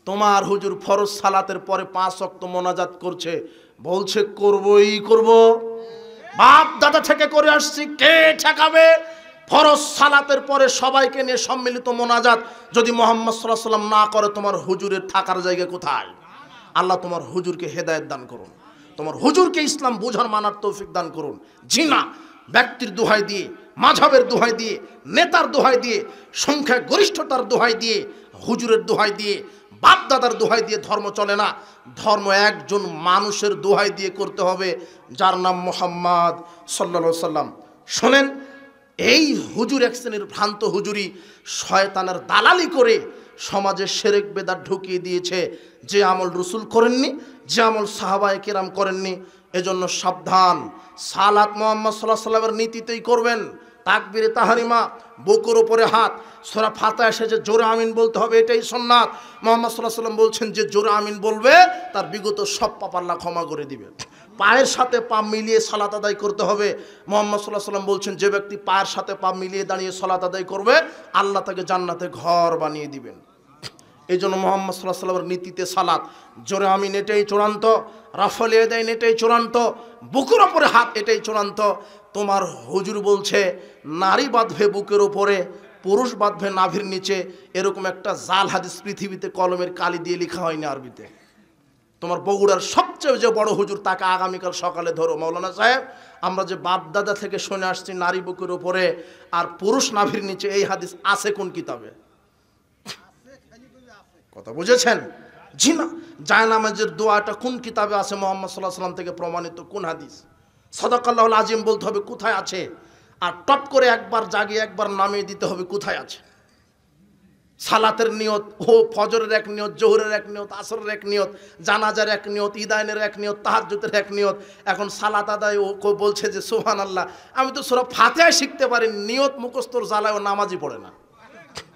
তোমার হুজুর ফরজ সালাতের পরে 5 ওয়াক্ত মোনাজাত করছে, বলছে করবই করব, বাপ দাদা থেকে করে আসছি, কে ঠেকাবে? ফরজ সালাতের পরে সবাইকে নিয়ে সম্মিলিত মোনাজাত যদি মুহাম্মদ সাল্লাল্লাহু আলাইহি ওয়াসাল্লাম না করে তোমার হুজুরের থাকার জায়গা কোথায়? আল্লাহ তোমার হুজুরকে হেদায়েত দান করুন, তোমার হুজুরকে ইসলাম বোঝার মানার তৌফিক দান করুন। জিনা ব্যক্তির দোহাই দিয়ে, মাযহাবের দোহাই দিয়ে, নেতার দোহাই দিয়ে, সংখ্যা গরিষ্ঠতার দোহাই দিয়ে, হুজুরের দোহাই দিয়ে, বাপ দাদার দোহাই দিয়ে ধর্ম চলে না। ধর্ম একজন মানুষের দোহাই দিয়ে করতে হবে, যার নাম মুহাম্মদ সাল্লাল্লাহু আলাইহি ওয়াসাল্লাম। শোনেন, এই হুজুর এক শ্রেণীর ভ্রান্ত হুজুরি শয়তানের দালালি করে সমাজে শিরক বেদাত ঢুকিয়ে দিয়েছে। যে আমল রাসূল করেননি, যে আমল সাহাবায়ে কেরাম করেননি। এজন্য সাবধান। সালাত মুহাম্মদ সাল্লাল্লাহু আলাইহি ওয়াসাল্লামের নীতিতেই করবেন। তাকবীরে তাহরিমা, বুকের উপরে হাত, সূরা ফাতিহা শেষে জোরে আমিন বলতে হবে, এটাই সুন্নাত। মুহাম্মদ সাল্লাল্লাহু আলাইহি ওয়াসাল্লাম বলছেন যে জোরে আমিন বলবে তার বিগত সব পাপ আল্লাহ ক্ষমা করে দিবে। পায়ের সাথে পা মিলিয়ে সালাত আদায় করতে হবে। মুহাম্মদ সাল্লাল্লাহু আলাইহি ওয়াসাল্লাম বলছেন যে ব্যক্তি পায়ের সাথে পা মিলিয়ে দাঁড়িয়ে সালাত আদায় করবে আল্লাহ তাকে জান্নাতে ঘর বানিয়ে দিবেন। এই জন্য মুহাম্মদ সাল্লাল্লাহু আলাইহি ওয়াসাল্লামের নীতিতে সালাত, জোরে আমিন এটাই চূড়ান্ত, রাফল ইয়াদাইন এটাই চূড়ান্ত, বুকের উপরে হাত এটাই চূড়ান্ত। তোমার হুজুর বলছে নারী বাঁধবে বুকের উপরে, পুরুষ বাঁধবে নাভির নিচে, এরকম একটা জাল হাদিস পৃথিবীতে কলমের কালি দিয়ে লেখা হয়নি আরবিতে। তোমার বগুড়ার সবচেয়ে যে বড় হুজুর তাকে আগামীকাল সকালে ধরো। মাওলানা সাহেব, আমরা যে বাপ দাদা থেকে শুনে আসছি নারী বুকের উপরে আর পুরুষ নাভির নিচে, এই হাদিস আছে কোন কিতাবে? কথা বুঝেছেন? জি না। জায়নামাজের দোয়াটা কোন কিতাবে আছে? মুহাম্মদ সাল্লাল্লাহু আলাইহি ওয়াসাল্লাম থেকে প্রমাণিত কোন হাদিস? সাদাকাল্লাহুল আযীম বলতে হবে কোথায় আছে, আর টপ করে একবার জাগিয়ে একবার নামিয়ে দিতে হবে কোথায় আছে। সালাতের নিয়ত, ও ফজরের এক নিয়ত, জোহরের এক নিয়ত, আসরের এক নিয়ত, জানাজার এক নিয়ত, ঈদাইনের এক নিয়ত, তাহাজ্জুদের এক নিয়ত। এখন সালাত আদায় ও বলছে যে সুবহানাল্লাহ, আমি তো সূরা ফাতিহা শিখতে পারি, নিয়ত মুখস্থর জ্বালায় ও নামাজই পড়ে না।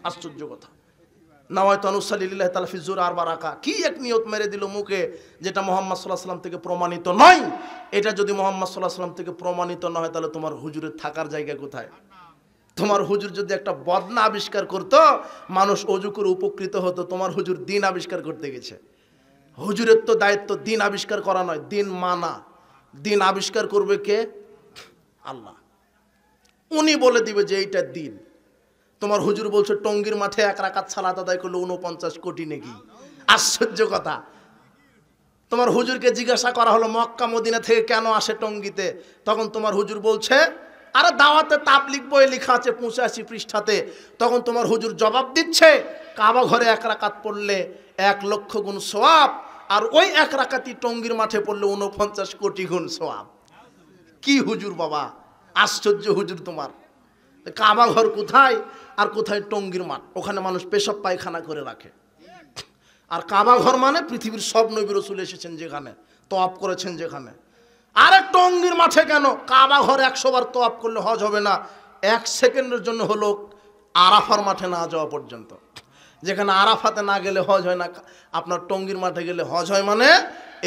আশ্চর্য কথা। নাওয়াইতু আনুসাল্লি লিল্লাহি তাআলা ফি যুর আরবা রাকা, কি এক নিয়ত মেরে দিল মুখে, যেটা মুহাম্মদ সাল্লাল্লাহু আলাইহি ওয়াসাল্লাম থেকে প্রমাণিত নয়। এটা যদি মুহাম্মদ সাল্লাল্লাহু আলাইহি ওয়াসাল্লাম থেকে প্রমাণিত না হয়, তাহলে তোমার হুজুরের থাকার জায়গা কোথায়? তোমার হুজুর যদি একটা বদনা আবিষ্কার করতো, মানুষ অজু করে উপকৃত হতো। তোমার হুজুর দিন আবিষ্কার করতে গেছে। হুজুরের তো দায়িত্ব দিন আবিষ্কার করা নয়, দিন মানা। দিন আবিষ্কার করবে কে? আল্লাহ। উনি বলে দিবে যে এইটা দিন। তোমার হুজুর বলছে টঙ্গীর মাঠে 1 রাকাত সালাত আদায় করলে 49 কোটি নাকি। আশ্চর্য কথা। তোমার হুজুরকে জিজ্ঞাসা করা হলো মক্কা মদিনা থেকে কেন আসে টঙ্গীতে, তখন তোমার হুজুর বলছে আরে দাওয়াতে তাবলীগ বইয়ে লেখা আছে 85 পৃষ্ঠাতে। তখন তোমার হুজুর জবাব দিচ্ছে কাবা ঘরে 1 রাকাত পড়লে 1 লক্ষ গুণ সওয়াব, আর ওই 1 রাকাতই টঙ্গীর মাঠে পড়লে 49 কোটি গুণ সওয়াব। কি হুজুর বাবা, আশ্চর্য হুজুর তোমার। কাবা ঘর কোথায় আর কোথায় টঙ্গীর মাঠ? ওখানে মানুষ পেশাব পায়খানা করে রাখে। আর কাবা ঘর মানে পৃথিবীর সব নবী রাসূল এসেছেন যেখানে, তওয়াফ করেছেন যেখানে। আরে টঙ্গীর মাঠে কেন? কাবা ঘর 100 বার তওয়াফ করলে হজ হবে না। 1 সেকেন্ডের জন্য হলো আরাফার মাঠে না যাওয়া পর্যন্ত। যেখানে আরাফাতে না গেলে হজ হয় না, আপনার টঙ্গীর মাঠে গেলে হজ হয়। মানে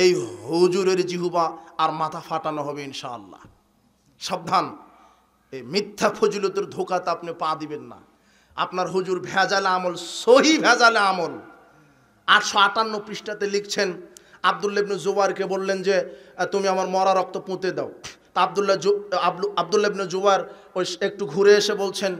এই হুজুরের জিহুবা আর মাথা ফাটানো হবে ইনশাআল্লাহ। সাবধান, এই মিথ্যা ফজিলতের ধোকাতে আপনি পা দিবেন না। আপনার হুজুর ভেজালে আমল, সহি ভেজালে আমল। 858 পৃষ্ঠাতে লিখছেন, আব্দুল্লাহ ইবনে জুবাইরকে বললেন যে তুমি আমার মরা রক্ত পুঁতে দাও। তা আব্দুল্লাহ ইবনে জুবাইর ওই একটু ঘুরে এসে বলছেন,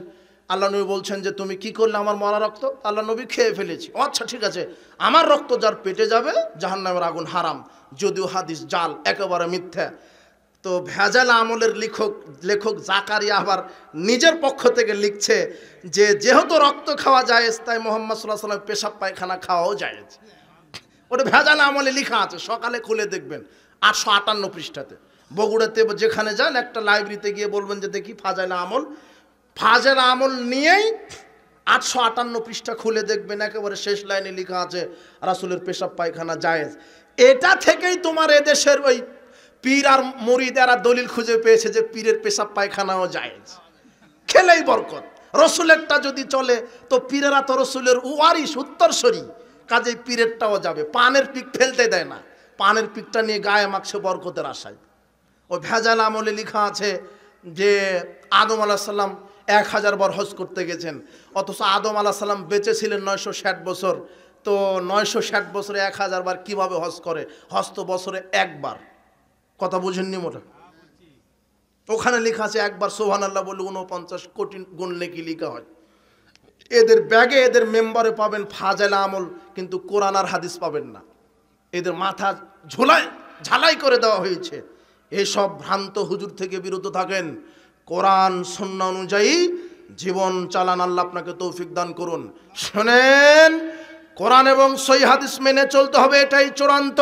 আল্লাহ নবী বলছেন যে তুমি কি করলে আমার মরা রক্ত? আল্লাহ নবী খেয়ে ফেলেছি। আচ্ছা ঠিক আছে, আমার রক্ত যার পেটে যাবে জাহান্নামের আগুন হারাম। যদিও হাদিস জাল, একেবারে মিথ্যা। তো ভেজাল আমলের লেখক জাকারিয়া আবার নিজের পক্ষ থেকে লিখছে যে যেহেতু রক্ত খাওয়া জায়েজ, তাই মুহাম্মদ সাল্লাল্লাহু আলাইহি ওয়াসাল্লাম পেশাব পায়খানা খাওয়াও জায়েজ। ওটা ভেজাল আমলে লেখা আছে, সকালে খুলে দেখবেন 858 পৃষ্ঠাতে। বগুড়াতে যেখানে যান একটা লাইব্রেরিতে গিয়ে বলবেন যে দেখি ফাজাইল আমল নিয়েই 858 পৃষ্ঠা খুলে দেখবেন, একেবারে শেষ লাইনে লেখা আছে রাসূলের পেশাব পায়খানা জায়েজ। এটা থেকেই তোমার এদেশের ওই পীর আর মুরিদ এরা দলিল খুঁজে পেয়েছে যে পীরের পেশাব পায়খানাও জায়েজ, খেলেই বরকত। রসুলেরটা যদি চলে তো পীরেরা তো রসুলের ওয়ারিস, উত্তরসূরি, কাজেই পীরেরটাও যাবে। পানের পিক ফেলতে দেয় না, পানের পিকটা নিয়ে গায়ে মাখছে বরকতের আশায়। ওই ভেজাল আমলে লেখা আছে যে আদম আলাইহিস সালাম 1000 বার হজ করতে গেছেন, অথচ আদম আলাইহিস সালাম বেঁচে ছিলেন 960 বছর। তো 960 বছরে 1000 বার কিভাবে হজ করে? হজ তো বছরে একবার। কথা বুঝেননি মোটা? ওখানে লেখা আছে একবার সুবহানাল্লাহ বলে 49 কোটি গুণ নেকি লেখা হয়। এদের ব্যাগে, এদের মেম্বারে পাবেন ফাজাইল আমল, কিন্তু কোরআন আর হাদিস পাবেন না। এদের মাথা ঝালাই করে দেওয়া হয়েছে। এইসব ভ্রান্ত হুজুর থেকে বিরত থাকেন, কোরআন সুন্নাহ অনুযায়ী জীবন চালান। আল্লাহ আপনাকে তৌফিক দান করুন। শুনেন, কোরআন এবং সহিহ হাদিস মেনে চলতে হবে, এটাই চূড়ান্ত।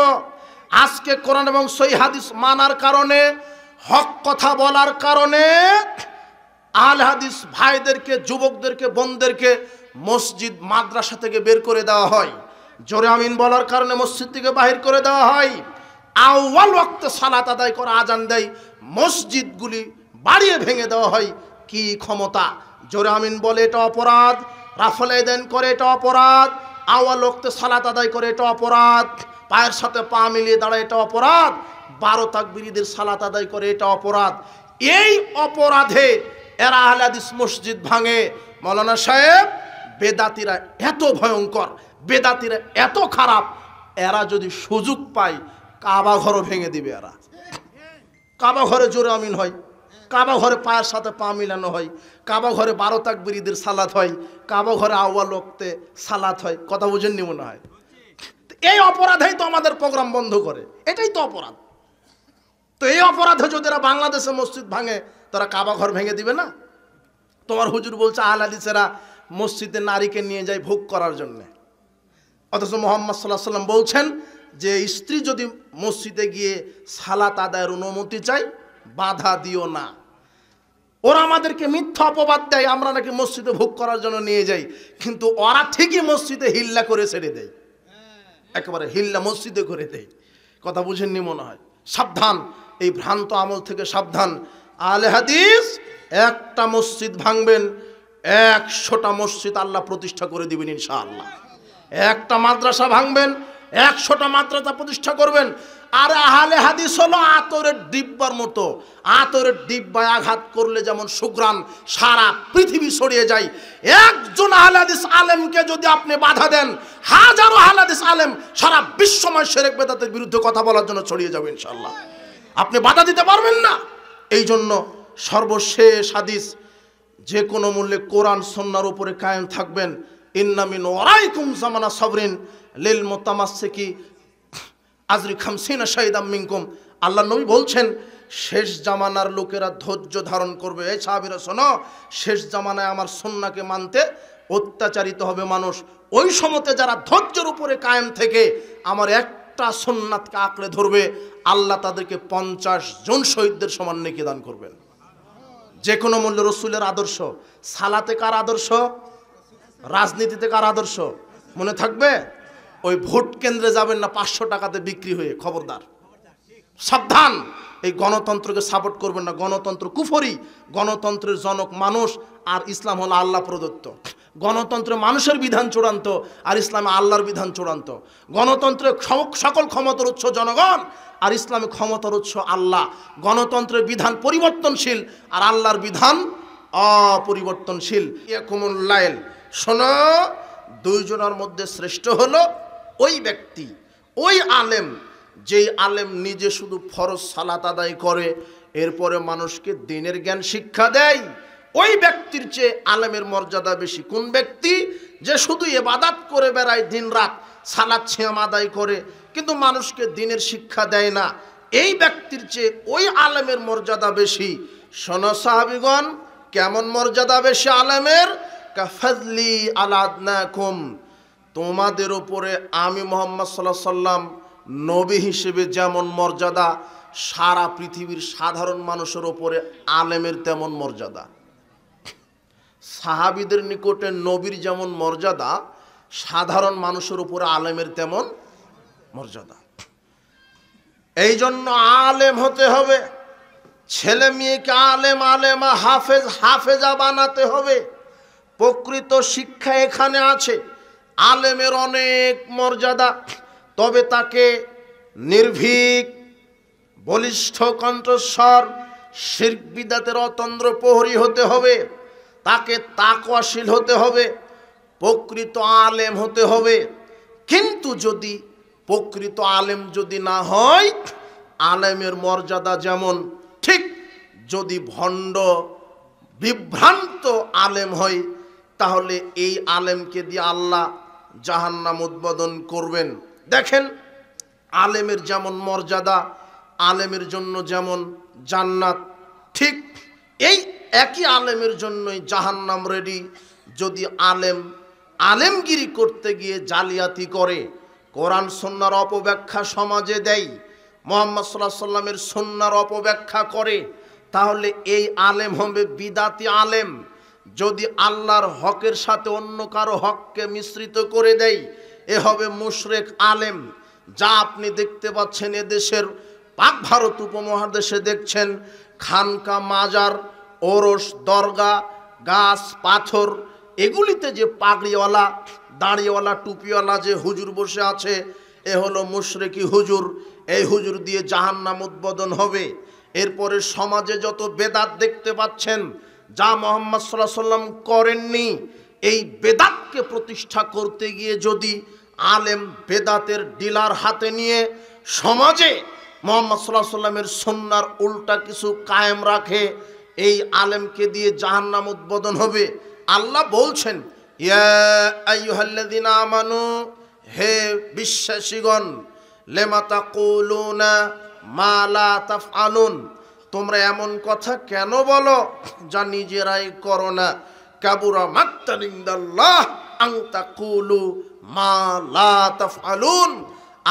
আজকে কোরআন এবং সহিহ হাদিস মানার কারণে, হক কথা বলার কারণে আহলে হাদিস ভাইদেরকে, যুবকদেরকে, বোনদেরকে মসজিদ মাদ্রাসা থেকে বের করে দেওয়া হয়। জোরে আমিন বলার কারণে মসজিদ থেকে বাহির করে দেওয়া হয়। আউয়াল ওয়াক্তে সালাত আদায় করা আজান দেয়, মসজিদগুলি বাড়িয়ে ভেঙে দেওয়া হয়। কি ক্ষমতা! জোরে আমিন বলে এটা অপরাধ, রাফল আদান করে এটা অপরাধ, আউয়াল ওয়াক্তে সালাত আদায় করে এটা অপরাধ, পায়ের সাথে পা মিলিয়ে দাঁড়ায় এটা অপরাধ, 12 তাকবীরদের সালাত আদায় করে এটা অপরাধ। এই অপরাধে এরা আহলে হাদিস মসজিদ ভাঙে। মাওলানা সাহেব, বেদাতিরা এত ভয়ঙ্কর, বেদাতিরা এত খারাপ, এরা যদি সুযোগ পায় কাবা ঘরও ভেঙে দিবে। এরা কাবা ঘরে জোরে আমিন হয়, কাবা ঘরে পায়ের সাথে পা মিলানো হয়, কাবা ঘরে 12 তাকবীরদের সালাত হয়, কাবা ঘরে আউয়াল ওয়াক্তে সালাত হয়। কথা বুঝেননি মনে হয়? এই অপরাধেই তো আমাদের প্রোগ্রাম বন্ধ করে, এটাই তো অপরাধ। তো এই অপরাধে যদি এরা বাংলাদেশে মসজিদ ভাঙে, তারা কাবা ঘর ভেঙে দিবে না? তোমার হুজুর বলছে আহলে হাদিসেরা মসজিদে নারীকে নিয়ে যায় ভোগ করার জন্য, অথচ মুহাম্মদ সাল্লাল্লাহু আলাইহি ওয়াসাল্লাম বলছেন যে স্ত্রী যদি মসজিদে গিয়ে সালাত আদায়ের অনুমতি চায়, বাধা দিও না। ওরা আমাদেরকে মিথ্যা অপবাদ দেয় আমরা নাকি মসজিদে ভোগ করার জন্য নিয়ে যাই, কিন্তু ওরা ঠিকই মসজিদে হিল্লা করে ছেড়ে দেয়, একেবারে হিল্লা মসজিদে করে দেয়। কথা বুঝেননি মনে হয়? সাবধান, এই ভ্রান্ত আমল থেকে সাবধান। আহলে হাদিস একটা মসজিদ ভাঙবেন, 100টা মসজিদ আল্লাহ প্রতিষ্ঠা করে দিবেন ইনশাআল্লাহ। একটা মাদ্রাসা ভাঙবেন, 100টা মাদ্রাসা প্রতিষ্ঠা করবেন। আর আহলে হাদিস হলো আতরের ডিব্বার মতো। আতরের ডিব্বায় আঘাত করলে যেমন সুঘ্রাণ সারা পৃথিবী ছড়িয়ে যায়, একজন আহলে হাদিস আলেমকে যদি আপনি বাধা দেন, হাজারো আহলে হাদিস আলেম সারা বিশ্বময় শিরক বিদআতের বিরুদ্ধে কথা বলার জন্য ছড়িয়ে যাবে ইনশাআল্লাহ। আপনি বাধা দিতে পারবেন না। এই জন্য সর্বশেষ হাদিস, যে কোনো মূল্যে কোরআন সুন্নাহর উপরে কায়েম থাকবেন। ইন্না মিন ওয়ারাইকুম জামানা সাবরিন লিল মুতামাসসিকি আজরি খামসিনা শাহিদাম মিনকুম। আল্লাহ নবী বলছেন, শেষ জামানার লোকেরা ধৈর্য ধারণ করবে। এই সাহাবীরা শোনো, শেষ জামানায় আমার সুন্নাহকে মানতে অত্যাচারিত হবে মানুষ। ওই সময়তে যারা ধৈর্যের উপরে কায়েম থেকে আমার একটা সুন্নাতকে আঁকড়ে ধরবে, আল্লাহ তাদেরকে 50 জন শহীদদের সমান নেকি দান করবেন। যে কোনো মূল্যে রসুলের আদর্শ। সালাতে কার আদর্শ? রাজনীতিতে কার আদর্শ? মনে থাকবে? ওই ভোট কেন্দ্রে যাবেন না 500 টাকাতে বিক্রি হয়ে, খবরদার, সাবধান। এই গণতন্ত্রকে সাপোর্ট করবেন না। গণতন্ত্র কুফরি। গণতন্ত্রের জনক মানুষ, আর ইসলাম হলো আল্লাহ প্রদত্ত। গণতন্ত্রে মানুষের বিধান চূড়ান্ত, আর ইসলামে আল্লাহর বিধান চূড়ান্ত। গণতন্ত্রে সকল ক্ষমতার উৎস জনগণ, আর ইসলামে ক্ষমতার উৎস আল্লাহ। গণতন্ত্রের বিধান পরিবর্তনশীল, আর আল্লাহর বিধান অপরিবর্তনশীল। ইয়াকুমুল লাইল, শোনো, দুইজনের মধ্যে শ্রেষ্ঠ হলো ওই ব্যক্তি, ওই আলেম, যেই আলেম নিজে শুধু ফরজ সালাত আদায় করে, এরপরে মানুষকে দ্বীনের জ্ঞান শিক্ষা দেয়। ওই ব্যক্তির চেয়ে আলেমের মর্যাদা বেশি। কোন ব্যক্তি? যে শুধু ইবাদত করে বেড়ায়, দিন রাত সালাত সিয়াম আদায় করে, কিন্তু মানুষকে দ্বীনের শিক্ষা দেয় না। এই ব্যক্তির চেয়ে ওই আলেমের মর্যাদা বেশি। শোনো সাহাবীগণ, কেমন মর্যাদা বেশি আলেমের? কাফাজলি আলা আদনাকুম, তোমাদের উপরে আমি মুহাম্মদ সাল্লাল্লাহু আলাইহি সাল্লাম নবী হিসেবে যেমন মর্যাদা, সারা পৃথিবীর সাধারণ মানুষের উপরে আলেমের তেমন মর্যাদা। সাহাবীদের নিকটে নবীর যেমন মর্যাদা, সাধারণ মানুষের উপরে আলেমের তেমন মর্যাদা। এই জন্য আলেম হতে হবে। ছেলে মেয়েকে আলেম, আলেমা, হাফেজ, হাফেজা বানাতে হবে। প্রকৃত শিক্ষা এখানে আছে। আলেমের অনেক মর্যাদা, তবে তাকে নির্ভীক, বলিষ্ঠ কণ্ঠস্বর, শিরক বিদআতের অতন্দ্র প্রহরী হতে হবে। তাকে তাকওয়াশীল হতে হবে, প্রকৃত আলেম হতে হবে। কিন্তু যদি প্রকৃত আলেম যদি না হয়, আলেমের মর্যাদা যেমন, ঠিক যদি ভণ্ড বিভ্রান্ত আলেম হয়, তাহলে এই আলেমকে দিয়ে আল্লাহ জাহান্নাম উদ্বোধন করবেন। দেখেন, আলেমের যেমন মর্যাদা, আলেমের জন্য যেমন জান্নাত, ঠিক এই একই আলেমের জন্যই জাহান্নাম রেডি। যদি আলেম আলেমগিরি করতে গিয়ে জালিয়াতি করে, কোরআন সুন্নাহর অপব্যাখ্যা সমাজে দেয়, মুহাম্মদ সাল্লাল্লাহু আলাইহি সাল্লামের সুন্নাহর অপব্যাখ্যা করে, তাহলে এই আলেম হবে বিদাতি আলেম। যদি আল্লাহর হকের সাথে অন্য কারো হককে মিশ্রিত করে দেয়, এ হবে মুশরিক আলেম। যা আপনি দেখতে পাচ্ছেন এদেশের পাক ভারত উপমহাদেশে দেখছেন, খানকা, মাজার, ওরস, দরগা, গাছ, পাথর, এগুলিতে যে পাগড়িওয়ালা, দাড়িওয়ালা, টুপিওয়ালা যে হুজুর বসে আছে, এ হলো মুশরিকি হুজুর। এই হুজুর দিয়ে জাহান্নাম উদ্বোধন হবে। এরপরে সমাজে যত বেদাত দেখতে পাচ্ছেন, যা মুহাম্মদ সাল্লাল্লাহু আলাইহি সাল্লাম করেননি, এই বেদাতকে প্রতিষ্ঠা করতে গিয়ে যদি আলেম বেদাতের ডিলার হাতে নিয়ে সমাজে মুহাম্মদ সাল্লাল্লাহু আলাইহি সাল্লামের সুন্নাহর উল্টা কিছু কায়েম রাখে, এই আলেমকে দিয়ে জাহান্নাম উদ্বোধন হবে। আল্লাহ বলছেন, ইয়া আইয়ুহাল্লাযীনা আমানু, হে বিশ্বাসীগণ, লিমা তাকুলুনা মা লা তাফআলুন, তোমরা এমন কথা কেন বলো যা নিজেরাই করো না। কাবুরা মাকতান ইনদাল্লাহ আন তাকুলু মা লা তাফআলুন,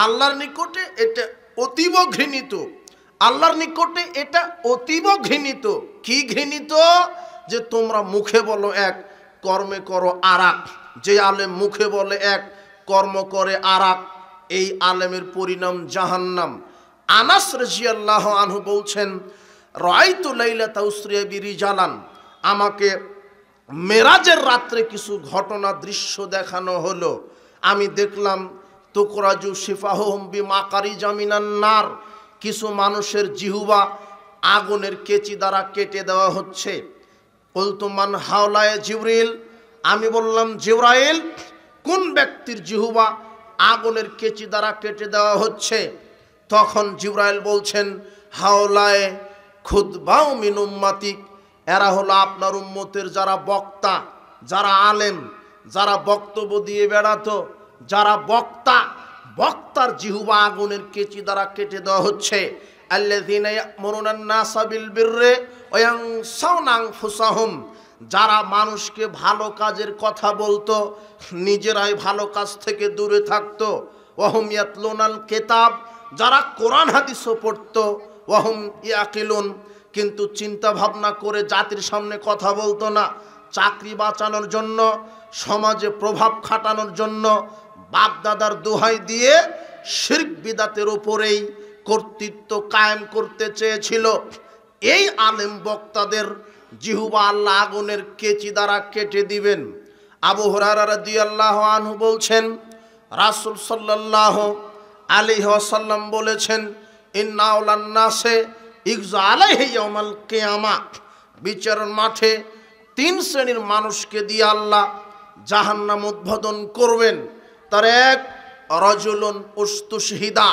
আল্লাহর নিকটে এটা অতীব ঘৃণিত। আল্লাহর নিকটে এটা অতীব ঘৃণিত। কি ঘৃণিত? যে তোমরা মুখে বলো এক, কর্মে করো আরাক। যে আলেম মুখে বলে এক, কর্ম করে আরাক, এই আলেমের পরিণাম জাহান্নাম। আনাস রাদিয়াল্লাহু আনহু বলছেন, রাআইতু লাইলাতা উসরিয়া বিরিজালান, আমাকে মেরাজের রাত্রে কিছু ঘটনা দৃশ্য দেখানো হলো। আমি দেখলাম তুকরাজু শিফাহুম বিমাকারি জামিনান নার, কিছু মানুষের জিহুবা আগুনের কেচি দ্বারা কেটে দেওয়া হচ্ছে। বলতো মান হাওলায় জিবরিল, আমি বললাম জিবরাইল, কোন ব্যক্তির জিহুবা আগুনের কেচি দ্বারা কেটে দেওয়া হচ্ছে? তখন জিবরাইল বলছেন হাওলায় খুদবাউ মিন উম্মাতিক, এরা হলো আপনার উম্মতের যারা বক্তা, যারা আলেম, যারা বক্তব্য দিয়ে বেড়াতো, যারা বক্তা, বক্তার জিহুবা আগুনের কেচি দ্বারা কেটে দেওয়া হচ্ছে। আল্লাযীনা ইয়া'মুরুনা আন-নাসা বিল বিররি ওয়া ইয়ানসাউনা আনফুসাহুম, যারা মানুষকে ভালো কাজের কথা বলতো, নিজেরাই ভালো কাজ থেকে দূরে থাকতো। ওয়া হুম ইয়াতলুনাল কিতাব, যারা কোরআন হাদিসও পড়তো। ওয়া হুম ইয়াকিলুন, কিন্তু চিন্তা ভাবনা করে জাতির সামনে কথা বলতো না। চাকরি বাঁচানোর জন্য, সমাজে প্রভাব খাটানোর জন্য বাপ দাদার দোহাই দিয়ে শিরক বিদাতের উপরেই কর্তৃত্ব কায়েম করতে চেয়েছিল। এই আলেম বক্তাদের জিহুবা আল্লাহ আগুনের কেচি দ্বারা কেটে দিবেন। আবু হুরায়রা রাদিয়াল্লাহু আনহু বলছেন, রাসূল সাল্লাল্লাহু আলাইহি ওয়াসাল্লাম বলেছেন, ইন্না আওলান নাসে ইগজা আলাইহি ইয়াউমাল কিয়ামাহ, বিচারের মাঠে তিন শ্রেণীর মানুষকে দিয়ে আল্লাহ জাহান্নাম উদ্বোধন করবেন। তার এক, রাজুলুন উস্তুশহিদা,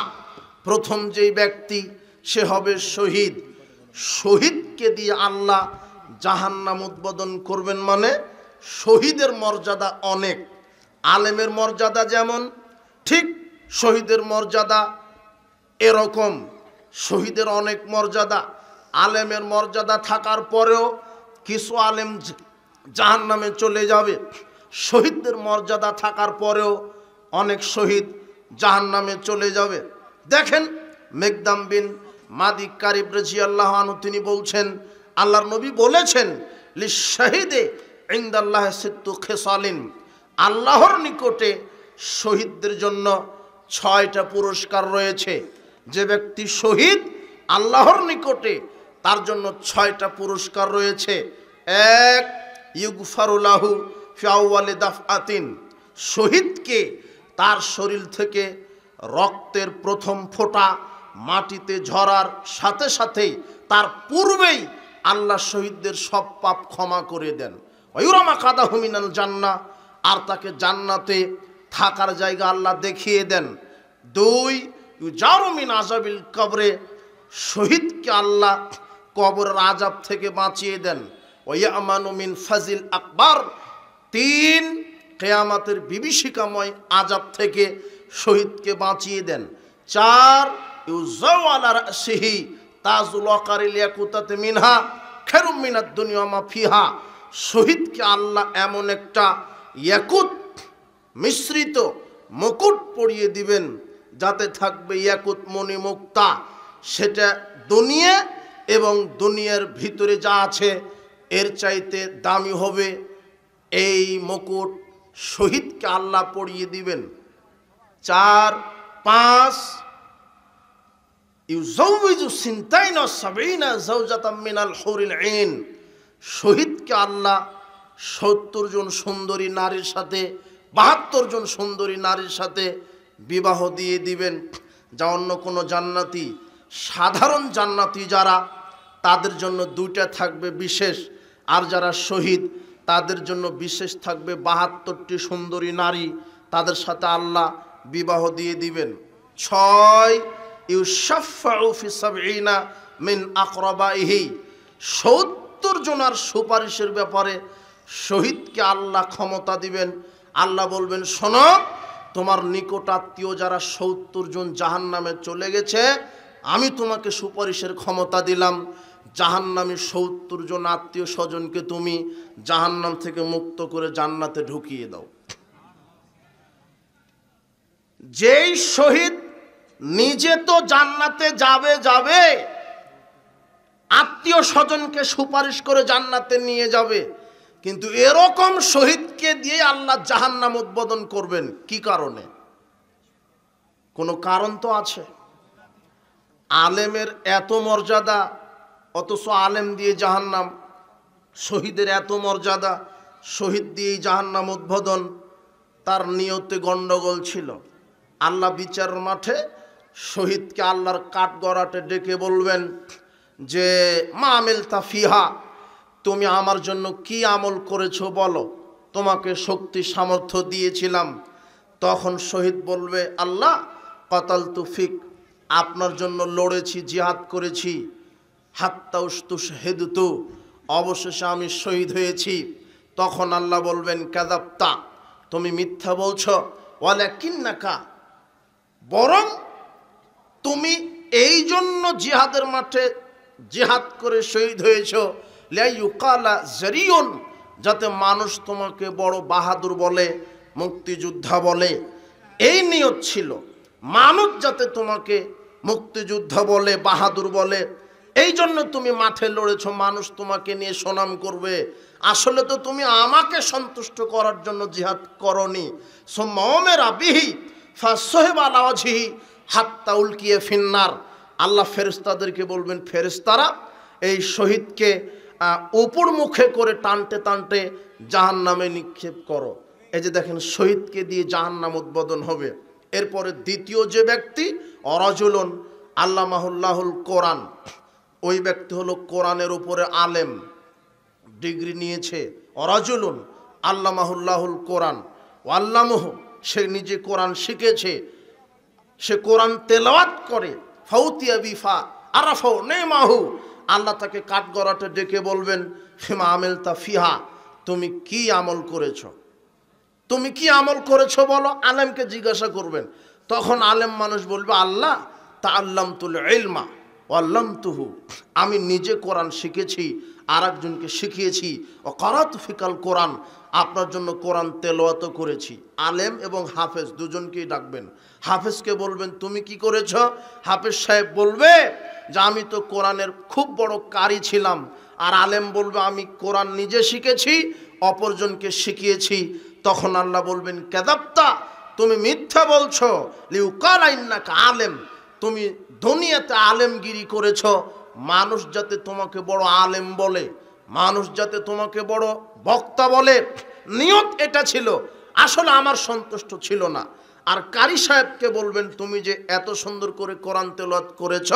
প্রথম যেই ব্যক্তি সে হবে শহীদ। শহীদকে দিয়ে আল্লাহ জাহান্নাম উদ্বোধন করবেন। মানে শহীদের মর্যাদা অনেক। আলেমের মর্যাদা যেমন, ঠিক শহীদের মর্যাদা এরকম। শহীদের অনেক মর্যাদা। আলেমের মর্যাদা থাকার পরেও কিছু আলেম জাহান্নামে চলে যাবে। শহীদদের মর্যাদা থাকার পরেও অনেক শহীদ জাহান্নামে চলে যাবে। দেখেন মেকদাম বিন মাদি কারিব রাদিয়াল্লাহু আনহু তিনি বলছেন, আল্লাহর নবী বলেছেন, লিশাহিদে ইনদাল্লাহি সিত্তু খিসালিন, আল্লাহর নিকটে শহীদদের জন্য 6টা পুরস্কার রয়েছে। যে ব্যক্তি শহীদ, আল্লাহর নিকটে তার জন্য 6টা পুরস্কার রয়েছে। এক, ইউগফারু লাহু ফি আউয়ালি দাফআতিন, শহীদকে তার শরীর থেকে রক্তের প্রথম ফোঁটা মাটিতে ঝরার সাথে সাথেই তার পূর্বেই আল্লাহ শহীদদের সব পাপ ক্ষমা করে দেন। ওয়ুরামা কাদাহু মিনাল জান্নাহ, আর তাকে জান্নাতে থাকার জায়গা আল্লাহ দেখিয়ে দেন। দুই, ইউজারু মিন আযাবিল কবরে, শহীদকে আল্লাহ কবরের আযাব থেকে বাঁচিয়ে দেন। ওয়ায়ামানু মিন ফাজিল আকবার, তিন, কিয়ামতের বিভীষিকাময় আযাব থেকে শহীদকে বাঁচিয়ে দেন। চার, ইউযাউ আলা রাসিহি তাজুল ওয়াকারিল ইয়াকুতাতি মিনহা খায়রুম মিনাদ দুনিয়া ওয়া মা ফিহা, শহীদকে আল্লাহ এমন একটা ইয়াকুত মিশ্রিত মুকুট পরিয়ে দিবেন যাতে থাকবে ইয়াকুত মণি মুক্তা, সেটা দুনিয়া এবং দুনিয়ার ভিতরে যা আছে এর চাইতে দামি হবে। এই মুকুট শহীদকে আল্লাহ পরিয়ে দিবেন। চার, পাঁচ, ইউজাউযু সিনতাইনা সাবিনা যাওজাতাম মিনাল হুরিল আইন, শহীদকে আল্লাহ 70 জন সুন্দরী নারীর সাথে 72 জন সুন্দরী নারীর সাথে বিবাহ দিয়ে দিবেন। যা অন্য কোনো জান্নাতি, সাধারণ জান্নাতি যারা, তাদের জন্য 2টা থাকবে বিশেষ, আর যারা শহীদ তাদের জন্য বিশেষ থাকবে 72টি সুন্দরী নারী, তাদের সাথে আল্লাহ বিবাহ দিয়ে দিবেন। 6, ইউশাফাউ ফি 70 মিন আকরাবাইহি, 70 জনার সুপারিশের ব্যাপারে শহীদকে আল্লাহ ক্ষমতা দিবেন। আল্লাহ বলবেন, শোনো, তোমার নিকট আত্মীয় যারা 70 জন জাহান্নামে চলে গেছে, আমি তোমাকে সুপারিশের ক্ষমতা দিলাম। জাহান্নামী 70 জন আত্মীয় স্বজনকে তুমি জাহান্নাম থেকে মুক্ত করে জান্নাতে ঢুকিয়ে দাও। যেই শহীদ নিজে তো জান্নাতে যাবে, আত্মীয় স্বজনকে সুপারিশ করে জান্নাতে নিয়ে যাবে, কিন্তু এরকম শহীদকে দিয়ে আল্লাহ জাহান্নাম উদ্বোধন করবেন। কি কারণে? কোনো কারণ তো আছে। আলেমের এত মর্যাদা, অথচ আলেম দিয়ে জাহান্নাম, শহীদের এত মর্যাদা, শহীদ দিয়েই জাহান্নাম উদ্বোধন। তার নিয়তে গন্ডগোল ছিল। আল্লাহ বিচারের মাঠে শহীদকে আল্লাহর কাঠগড়াটে ডেকে বলবেন যে মা আমিলতা ফিহা, তুমি আমার জন্য কি আমল করেছো বলো, তোমাকে শক্তি সামর্থ্য দিয়েছিলাম। তখন শহীদ বলবে আল্লাহ কতালতু ফিক, আপনার জন্য লড়েছি, জিহাদ করেছি, হাত্তা উস্তুশহিদতু, অবশেষে আমি শহীদ হয়েছি। তখন আল্লাহ বলবেন কাযাবতা, তুমি মিথ্যা বলছো, ওয়ালাকিন্নাকা, বরং তুমি এই জন্য জিহাদের মাঠে জিহাদ করে শহীদ হয়েছো লিইউকালা জারিউন, যাতে মানুষ তোমাকে বড় বাহাদুর বলে, মুক্তিযোদ্ধা বলে। এই নিয়ত ছিল, মানুষ যাতে তোমাকে মুক্তিযোদ্ধা বলে, বাহাদুর বলে, এই জন্য তুমি মাঠে লড়েছো, মানুষ তোমাকে নিয়ে সুনাম করবে। আসলে তো তুমি আমাকে সন্তুষ্ট করার জন্য জিহাদ করনি। সুম্মা বিহি ফাসহিব আলা ওয়াজহি হাত্তা উলকিয়া ফিন্নার। আল্লাহ ফেরেশতাদেরকে বলবেন, ফেরেশতারা এই শহীদকে উপর মুখে করে টানতে টানতে জাহান্নামে নিক্ষেপ করো। এই যে দেখেন, শহীদকে দিয়ে জাহান্নাম উদ্বোধন হবে। এরপরে দ্বিতীয় যে ব্যক্তি, অরাজুলুন আল্লামাহুল্লাহুল কোরআন, ওই ব্যক্তি হলো কোরআনের উপরে আলেম, ডিগ্রি নিয়েছে। অরাজুলুন আল্লামাহুল্লাহুল কোরআন ওয়াল্লামুহু, সে নিজে কোরআন শিখেছে, সে কোরআন তেলাওয়াত করে। ফাউতিয়া বিফা আরাফাউ নেমাহু, আল্লাহ তাকে কাঠগড়াটে ডেকে বলবেন ফিমা আমিলতা ফিহা, তুমি কি আমল করেছো, তুমি কি আমল করেছো বলো। আলেমকে জিজ্ঞাসা করবেন। তখন আলেম মানুষ বলবে আল্লাহ তাআল্লামতুল ইলমা ওয়াল্লামতুহু, আমি নিজে কোরআন শিখেছি, আর একজনকে শিখিয়েছি। ও কারাতু ফিকাল কোরআন, আপনার জন্য কোরআন তেলাওয়াত করেছি। আলেম এবং হাফেজ দুজনকেই ডাকবেন। হাফেজকে বলবেন তুমি কি করেছ। হাফেজ সাহেব বলবে যে আমি তো কোরআনের খুব বড় কারি ছিলাম। আর আলেম বলবে আমি কোরআন নিজে শিখেছি, অপরজনকে শিখিয়েছি। তখন আল্লাহ বলবেন কাযাবতা, তুমি মিথ্যা বলছো, লিউকালা ইন্নাকা আলেম, তুমি দুনিয়াতে আলেমগিরি করেছ, মানুষ যাতে তোমাকে বড় আলেম বলে, মানুষ যাতে তোমাকে বড় বক্তা বলে। নিয়ত এটা ছিল, আসলে আমার সন্তুষ্ট ছিল না। আর কারি সাহেবকে বলবেন তুমি যে এত সুন্দর করে কোরআন তেলাওয়াত করেছ,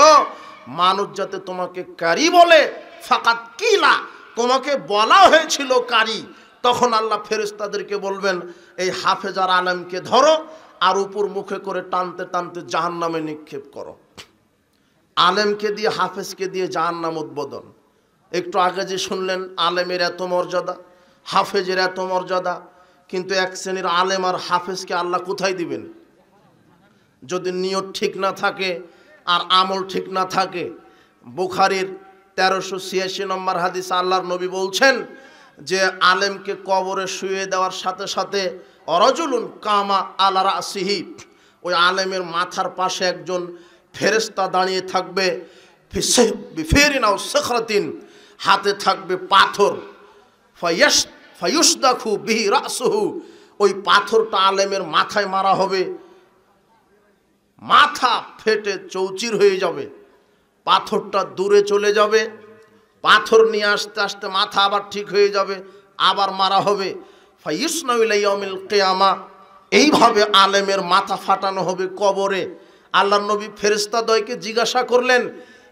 মানুষ যাতে তোমাকে কারি বলে, ফাকাত কিলা, তোমাকে বলা হয়েছিল কারি। তখন আল্লাহ ফেরেশতাদেরকে বলবেন এই হাফেজ আর আলেমকে ধরো, আর উপর মুখে করে টানতে টানতে জাহান্নামে নিক্ষেপ করো। আলেমকে দিয়ে হাফেজকে দিয়ে জাহান্নাম উদ্বোধন। একটু আগে যে শুনলেন আলেমের এত মর্যাদা, হাফেজের এত মর্যাদা, কিন্তু এক শ্রেণীর আলেম আর হাফেজকে আল্লাহ কোথায় দিবেন? যদি নিয়ত ঠিক না থাকে আর আমল ঠিক না থাকে। বুখারীর 1386 নম্বর হাদিস আল্লাহর নবী বলছেন যে আলেমকে কবরে শুয়ে দেওয়ার সাথে সাথে অরাজুলুন কামা আলা রাসিহি, ওই আলেমের মাথার পাশে একজন ফেরেশতা দাঁড়িয়ে থাকবে, ফিরিনাও সাখরাতিন, হাতে থাকবে পাথর, ফায়ুসদাখু বিহি রাসুহু, ওই পাথরটা আলেমের মাথায় মারা হবে, মাথা ফেটে চৌচির হয়ে যাবে, পাথরটা দূরে চলে যাবে, পাথর নিয়ে আসতে আসতে মাথা আবার ঠিক হয়ে যাবে, আবার মারা হবে। ফায়ুসনাউ ইলা ইয়াউমিল কিয়ামা, এইভাবে আলেমের মাথা ফাটানো হবে কবরে। আল্লাহর নবী ফেরেশতাদ্বয়কে জিজ্ঞাসা করলেন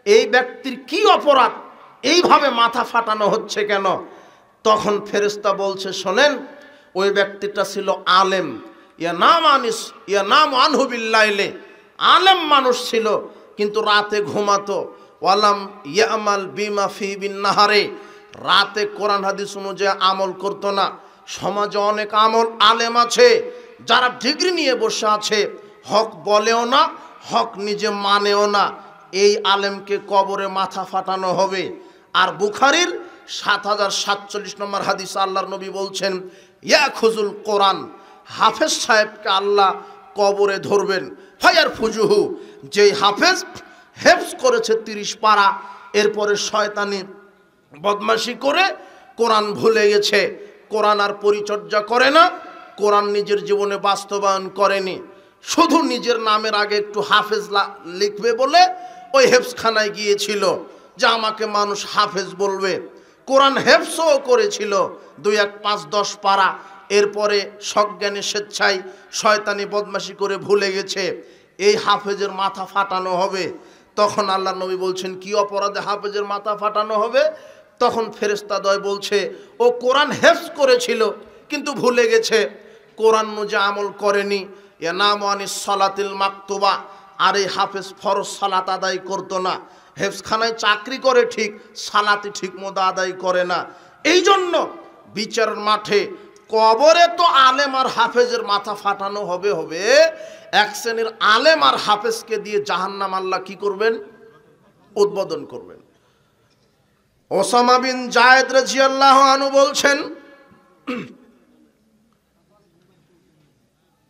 এই ব্যক্তির কি অপরাধ, এইভাবে মাথা ফাটানো হচ্ছে কেন? তখন ফেরেশতা বলছে শোনেন, ওই ব্যক্তিটা ছিল আলেম, ইয়া নাম আনহু বিল্লাইলে, আলেম মানুষ ছিল কিন্তু রাতে ঘুমাতো। ওয়ালাম ইয়ামাল বিমা ফি বিন নাহারে, রাতে কোরআন হাদিস অনুযায়ী আমল করতো না। সমাজে অনেক আলেম আছে যারা ডিগ্রি নিয়ে বসে আছে, হক বলেও না, হক নিজে মানেও না। এই আলেমকে কবরে মাথা ফাটানো হবে। আর বুখারীর 7047 নম্বর হাদিস আল্লাহর নবী বলছেন ইয়াখুজুল কোরআন, হাফেজ সাহেবকে আল্লাহ কবরে ধরবেন। ফায়ার ফুজুহু, যেই হাফেজ হেফজ করেছে 30 পারা, এরপরে শয়তানি বদমাশি করে কোরআন ভুলে গেছে, কোরআন আর পরিচর্যা করে না, কোরআন নিজের জীবনে বাস্তবায়ন করেনি, শুধু নিজের নামের আগে একটু হাফেজ লিখবে বলে ওই হেফজখানায় গিয়েছিল যে আমাকে মানুষ হাফেজ বলবে। কোরআন হেফজও করেছিল 2, 1, 5, 10 পারা, এরপরে সজ্ঞানে স্বেচ্ছায় শয়তানি বদমাশি করে ভুলে গেছে, এই হাফেজের মাথা ফাটানো হবে। তখন আল্লাহ নবী বলছেন, কি অপরাধে হাফেজের মাথা ফাটানো হবে? তখন ফেরেশতাদ্বয় বলছে, ও কোরআন হেফজ করেছিল কিন্তু ভুলে গেছে, কোরআন অনুযায়ী আমল করেনি। ইয়ানামানিস সালাতিল মাকতুবা, আর এই হাফেজ ফরজ সালাত আদায় করতো না। হেফজখানায় চাকরি করে ঠিক, সালাতি ঠিক মতো আদায় করে না। এই জন্য বিচারের মাঠে কবরে তো আলেম আর হাফেজের মাথা ফাটানো হবে হবে, এক শ্রেণীর আলেম আর হাফেজকে দিয়ে জাহান্নাম আল্লাহ কি করবেন? উদ্বোধন করবেন। ওসামা বিন জায়েদ রাদিয়াল্লাহু আনহু বলছেন,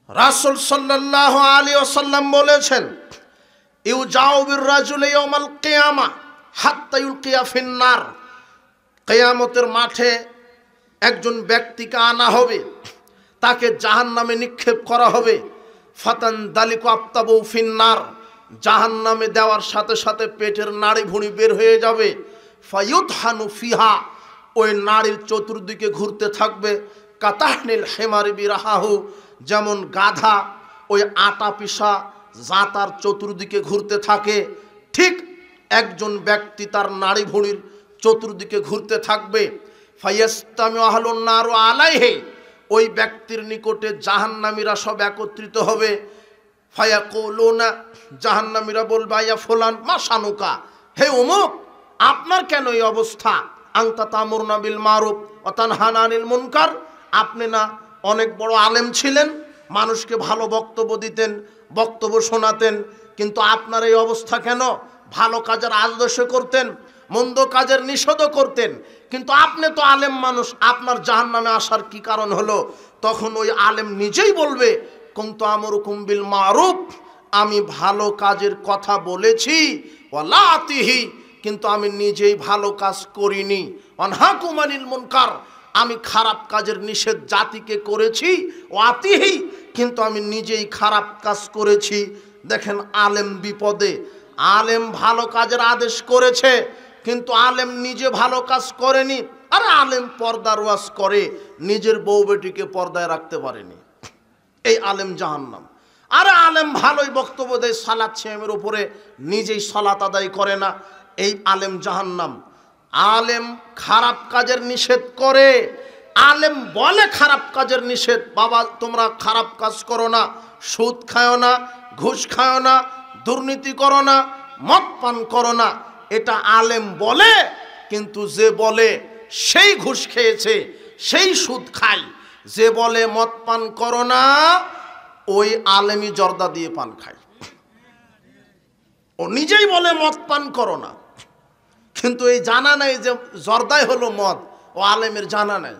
রাসূল সাল্লাল্লাহু আলাইহি ওয়াসাল্লাম বলেছেন, ইউজাউ বির রাজুলি ইয়াউমাল কিয়ামা হাত্তা ইউলকিয়া ফিন নার, কিয়ামতের মাঠে একজন ব্যক্তিকে আনা হবে, তাকে জাহান্নামে নিক্ষেপ করা হবে। ফাতান দালিকু আফতাবু ফিন নার, জাহান্নামে দেওয়ার সাথে সাথে পেটের নাড়ি ভুঁড়ি বের হয়ে যাবে। ফায়ুদহানু ফিহা, ওই নাড়ির চতুর্দিকে ঘুরতে থাকবে। কাতাহনিল হেমারি বিরাহাহু, যেমন গাধা ওই আটা পিসা জাঁতার চতুর্দিকে ঘুরতে থাকে, ঠিক একজন ব্যক্তি তার নাড়ি ভুঁড়ির চতুর্দিকে ঘুরতে থাকবে। ফায়াস্তামি আহলুন নারু আলাইহি, ওই ব্যক্তির নিকটে জাহান্নামীরা সব একত্রিত হবে। ফায়াকুলুনা, জাহান্নামীরা বলবে, আয়া ফুলান মা শানুকা, হে অমুক, আপনার কেন এই অবস্থা? আনতা তামুরনা বিল মারুফ ওয়া তানহানা আনিল মুনকার, আপনি না অনেক বড় আলেম ছিলেন, মানুষকে ভালো বক্তব্য দিতেন, বক্তব্য শোনাতেন, কিন্তু আপনার এই অবস্থা কেন? ভালো কাজের আদেশ করতেন, মন্দ কাজের নিষেধ করতেন, কিন্তু আপনি তো আলেম মানুষ, আপনার জাহান্নামে আসার কি কারণ হলো? তখন ওই আলেম নিজেই বলবে, কুনতু আমরুকুম বিল মারুফ, আমি ভালো কাজের কথা বলেছি, ওয়ালা আতিহি, কিন্তু আমি নিজেই ভালো কাজ করিনি। অনহাকুম আনিল মুনকার, আমি খারাপ কাজের নিষেধ জাতিকে করেছি। ও আতিহি, কিন্তু আমি নিজেই খারাপ কাজ করেছি। দেখেন আলেম বিপদে, আলেম ভালো কাজের আদেশ করেছে কিন্তু আলেম নিজে ভালো কাজ করেনি। আর আলেম পর্দার ওয়াজ করে, নিজের বউ বেটিকে পর্দায় রাখতে পারেনি, এই আলেম জাহান্নাম। আর আলেম ভালোই বক্তব্য দেয় সালাত ছেমের উপরে, নিজেই সালাত আদায় করে না, এই আলেম জাহান্নাম। আলেম খারাপ কাজের নিষেধ করে, আলেম বলে খারাপ কাজের নিষেধ, বাবা তোমরা খারাপ কাজ করো না, সুদ খাও না, ঘুষ খাও না, দুর্নীতি করো না, মদ পান করো না, এটা আলেম বলে। কিন্তু যে বলে সেই ঘুষ খেয়েছে, সেই সুদ খায়, যে বলে মদ পান করো না, ওই আলেমই জর্দা দিয়ে পান খায়। ও নিজেই বলে মদ পান করো না, কিন্তু এই জানা নাই যে জর্দাই হলো মদ, ও আলেমের জানা নাই।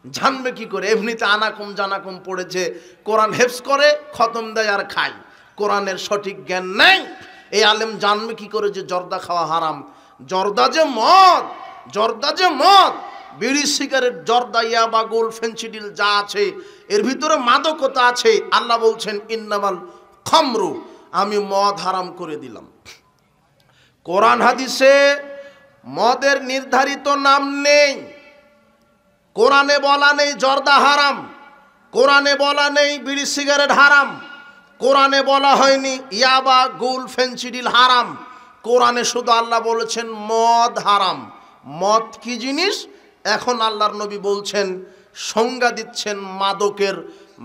জানবে কি করে? এমনিতে আনাকুম জানাকুম পড়েছে, কোরআন হেফজ করে, খতম দেয় আর খায়, কোরআনের সঠিক জ্ঞান নেই। এই আলেম জানবে কি করে যে জর্দা খাওয়া হারাম? জর্দা যে মদ, জর্দা যে মদ, বিড়ি সিগারেট, জর্দা, ইয়াবা, গোল, ফেন্সিডিল যা আছে এর ভিতরে মাদকতা আছে। আল্লাহ বলছেন ইন্নামাল খামরু, আমি মদ হারাম করে দিলাম। কোরআন হাদিসে মদের নির্ধারিত নাম নেই, কোরআনে বলা নেই জর্দা হারাম, কোরআনে বলা নেই বিড়ি সিগারেট হারাম, কোরআনে বলা হয়নি ইয়াবা, গুল, ফেন্সিডিল হারাম। কোরআনে শুধু আল্লাহ বলেছেন মদ হারাম। মদ কি জিনিস? এখন আল্লাহর নবী বলছেন, সংজ্ঞা দিচ্ছেন মাদকের,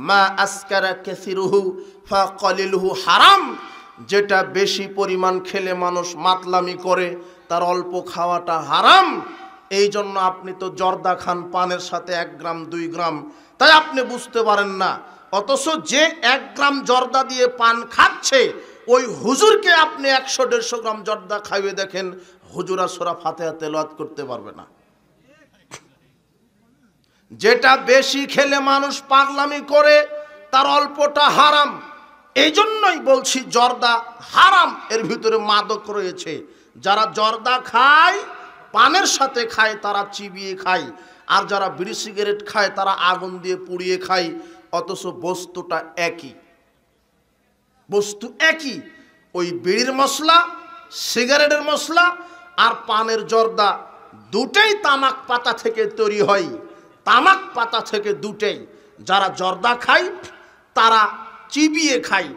মা আসকারা কাসিরুহু ফাকালিলুহু হারাম, যেটা বেশি পরিমাণ খেলে মানুষ মাতলামি করে, তার অল্প খাওয়াটা হারাম। এই জন্য আপনি তো জর্দা খান পানের সাথে 1 গ্রাম 2 গ্রাম, তাই আপনি বুঝতে পারেন না। অথচ যে 1 গ্রাম জর্দা দিয়ে পান খাচ্ছে, ওই হুজুরকে আপনি 100-150 গ্রাম জর্দা খাইয়ে দেখেন, হুজুরা সূরা ফাতিহা তেলাওয়াত করতে পারবে না। যেটা বেশি খেলে মানুষ পাগলামি করে, তার অল্পটা হারাম। এই জন্যই বলছি জর্দা হারাম, এর ভিতরে মাদক রয়েছে। যারা জর্দা খায়, পানের সাথে খায়, তারা চিবিয়ে খায়, আর যারা বিড়ি সিগারেট খায় তারা আগুন দিয়ে পুড়িয়ে খায়। অথচ বস্তুটা একই, বস্তু একই। ওই বিড়ির মশলা, সিগারেটের মশলা আর পানের জর্দা দুটেই তামাক পাতা থেকে তৈরি হয়, তামাক পাতা থেকে দুটেই। যারা জর্দা খায় তারা চিবিয়ে খায়,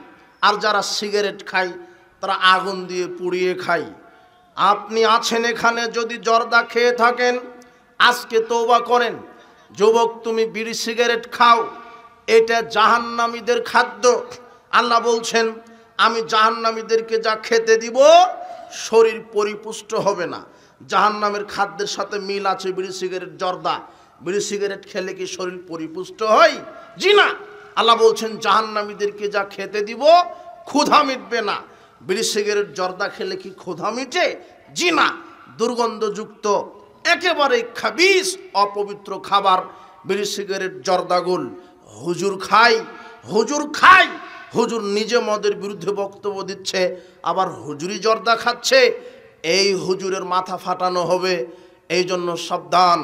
আর যারা সিগারেট খায় তারা আগুন দিয়ে পুড়িয়ে খায়। আপনি আছেন এখানে, যদি জর্দা খেয়ে থাকেন আজকে তওবা করেন। যুবক, তুমি বিড়ি সিগারেট খাও, এটা জাহান্নামীদের খাদ্য। আল্লাহ বলছেন, আমি জাহান্নামীদেরকে যা খেতে দিব শরীর পরিপুষ্ট হবে না। জাহান্নামের খাদ্যের সাথে মিল আছে বিড়ি সিগারেট, জর্দা। বিড়ি সিগারেট খেলে কি শরীর পরিপুষ্ট হয়? জি না। আল্লাহ বলছেন, জাহান্নামীদেরকে যা খেতে দিব ক্ষুধা মিটবে না। বিড়ি সিগারেট জর্দা খেলে কি ক্ষুধা মিটে? জি না। দুর্গন্ধযুক্ত একেবারে খাবিস অপবিত্র খাবার বিড়ি সিগারেট জর্দাগুল। হুজুর খায়, হুজুর খায়, হুজুর নিজে মদের বিরুদ্ধে বক্তব্য দিচ্ছে, আবার হুজুরি জর্দা খাচ্ছে। এই হুজুরের মাথা ফাটানো হবে। এই জন্য সাবধান,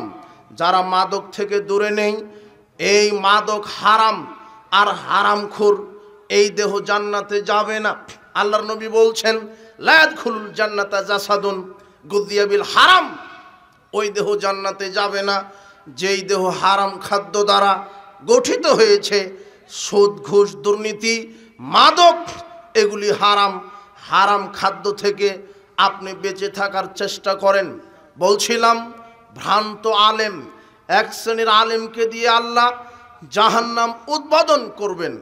যারা মাদক থেকে দূরে নেই। এই মাদক হারাম, আর হারামখোর এই দেহ জান্নাতে যাবে না। আল্লাহর নবী বলছেন, লা ইয়াদখুলুল জান্নাতা জাসাদুন গুযিয়া বিল হারাম। ওই দেহ জান্নাতে যাবে না যেই দেহ হারাম খাদ্য দ্বারা গঠিত হয়েছে। সুদ, ঘুষ, দুর্নীতি, মাদক এগুলি হারাম। হারাম খাদ্য থেকে আপনি বেঁচে থাকার চেষ্টা করেন। বলছিলাম, ভ্রান্ত আলেম, এক শ্রেণীর আলেমকে দিয়ে আল্লাহ জাহান্নাম উদ্বোধন করবেন।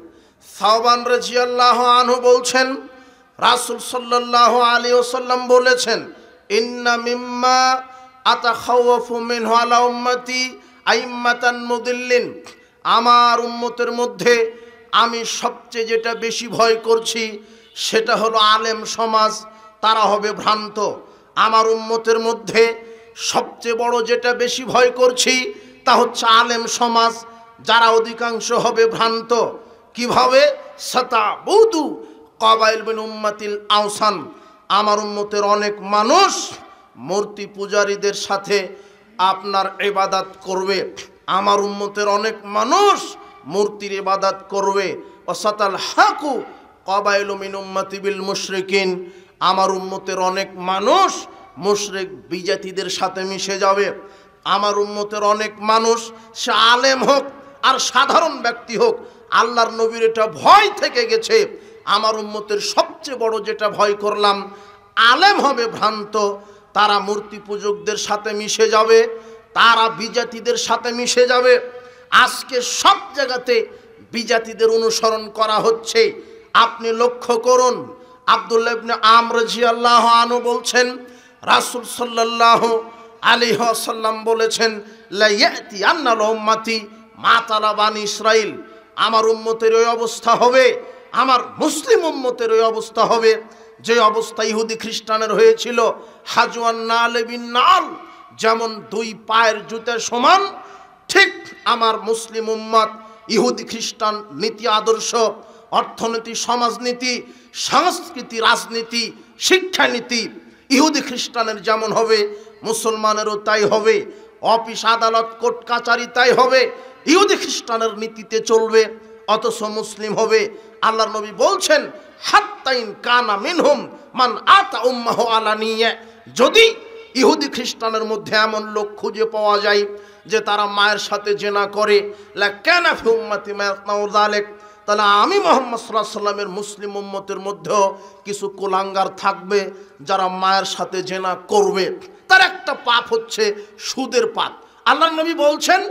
সাওবান রাদিয়াল্লাহু আনহু বলছেন, রাসূল সাল্লাল্লাহু আলাইহি ওয়াসাল্লাম বলেছেন, ইন্না মিম্মা আতাখাওয়াফু মিনহু আলা উম্মতি আইম্মাতান মুদিল্লিন। আমার উম্মতের মধ্যে আমি সবচেয়ে যেটা বেশি ভয় করছি সেটা হলো আলেম সমাজ, তারা হবে ভ্রান্ত। আমার উম্মতের মধ্যে সবচেয়ে বড় যেটা বেশি ভয় করছি তা হচ্ছে আলেম সমাজ, যারা অধিকাংশ হবে ভ্রান্ত। কিভাবে? সাতাবুদু কাবাইল মিন উম্মাতিল আওসান। আমার উম্মতের অনেক মানুষ মূর্তি পূজারীদের সাথে আপনার ইবাদত করবে। আমার উম্মতের অনেক মানুষ মূর্তির ইবাদত করবে। ওয়াসাতাল হাকু কাবাইল মিন উম্মতি বিল মুশরিকিন। আমার উম্মতের অনেক মানুষ মুশরিক বিজাতিদের সাথে মিশে যাবে। আমার উম্মতের অনেক মানুষ, সে আলেম হোক আর সাধারণ ব্যক্তি হোক, আল্লাহর নবীর এটা ভয় থেকে গেছে। আমার উম্মতের সবচেয়ে বড় যেটা ভয় করলাম, আলেম হবে ভ্রান্ত, তারা মূর্তি পূজকদের সাথে মিশে যাবে, তারা বিজাতিদের সাথে মিশে যাবে। আজকে সব জায়গাতে বিজাতিদের অনুসরণ করা হচ্ছে। আপনি লক্ষ্য করুন, আব্দুল্লাহ ইবনে আমর রাদিয়াল্লাহু আনহু বলছেন, রাসূল সাল্লাল্লাহু আলাইহি ওয়াসাল্লাম বলেছেন, লা ইয়াতি আন্নাল উম্মতি মা তালা বানি ইসরাইল। আমার উম্মতের ওই অবস্থা হবে, আমার মুসলিম উম্মতের ওই অবস্থা হবে যে অবস্থা ইহুদি খ্রিস্টানের হয়েছিল। হাজওয়ান নাল বিন নাল, যেমন দুই পায়ের জুতার সমান, ঠিক আমার মুসলিম উম্মত ইহুদি খ্রিস্টান নীতি আদর্শ, অর্থনীতি, সমাজনীতি, সংস্কৃতি, রাজনীতি, শিক্ষানীতি ইহুদি খ্রিস্টানের যেমন হবে মুসলমানেরও তাই হবে। অফিস আদালত কোর্ট কাচারি তাই হবে, ইহুদি খ্রিস্টানের নীতিতে চলবে, অথচ মুসলিম হবে। আল্লাহর নবী বলছেন, হাত্তাইন কানা মিনহুম মান আতা উম্মাহু আলানিয়া। যদি ইহুদি খ্রিস্টানের মধ্যে এমন লোক খুঁজে পাওয়া যায় যে তারা মায়ের সাথে জেনা করে, লাকানা ফি উম্মতি মা ইয়াসনাউ যালিক, তাহলে আমি মুহাম্মদ সাল্লাল্লাহু আলাইহি ওয়াসাল্লামের মুসলিম উম্মতের মধ্যেও কিছু কুলাঙ্গার থাকবে যারা মায়ের সাথে জেনা করবে। তার একটা পাপ হচ্ছে সুদের পাপ। আল্লাহর নবী বলছেন,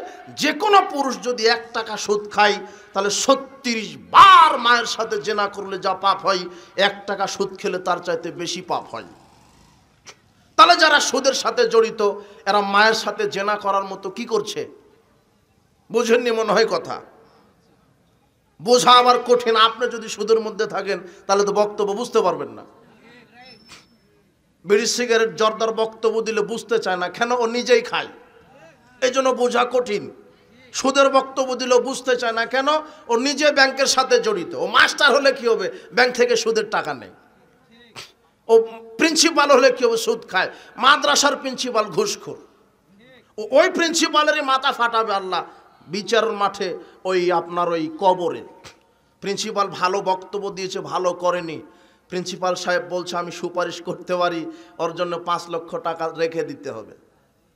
যে কোনো পুরুষ যদি 1 টাকা সুদ খায় তাহলে 36 বার মায়ের সাথে জেনা করলে যা পাপ হয়, 1 টাকা সুদ খেলে তার চাইতে বেশি পাপ হয়। তাহলে যারা সুদের সাথে জড়িত, এরা মায়ের সাথে জেনা করার মতো কি করছে? বুঝেননি মনে হয় কথা। বোঝা আবার কঠিন। আপনি যদি সুদের মধ্যে থাকেন তাহলে তো বক্তব্য বুঝতে পারবেন না। বিড়ি সিগারেট জর্দার বক্তব্য দিলে বুঝতে চায় না, কেন? ও নিজেই খায়, এই জন্য বোঝা কঠিন। সুদের বক্তব্য দিলেও বুঝতে চায় না, কেন? ও নিজে ব্যাংকের সাথে জড়িত। ও মাস্টার হলে কি হবে? ব্যাংক থেকে সুদের টাকা নেয়। ও প্রিন্সিপাল হলে কি হবে? সুদ খায়। মাদ্রাসার প্রিন্সিপাল ঘুষখোর। ওই প্রিন্সিপালেরই মাথা ফাটাবে আল্লাহ বিচারের মাঠে, ওই আপনার ওই কবরে। প্রিন্সিপাল ভালো বক্তব্য দিয়েছে, ভালো করেনি, প্রিন্সিপাল সাহেব বলছে আমি সুপারিশ করতে পারি, ওর জন্য 5 লক্ষ টাকা রেখে দিতে হবে।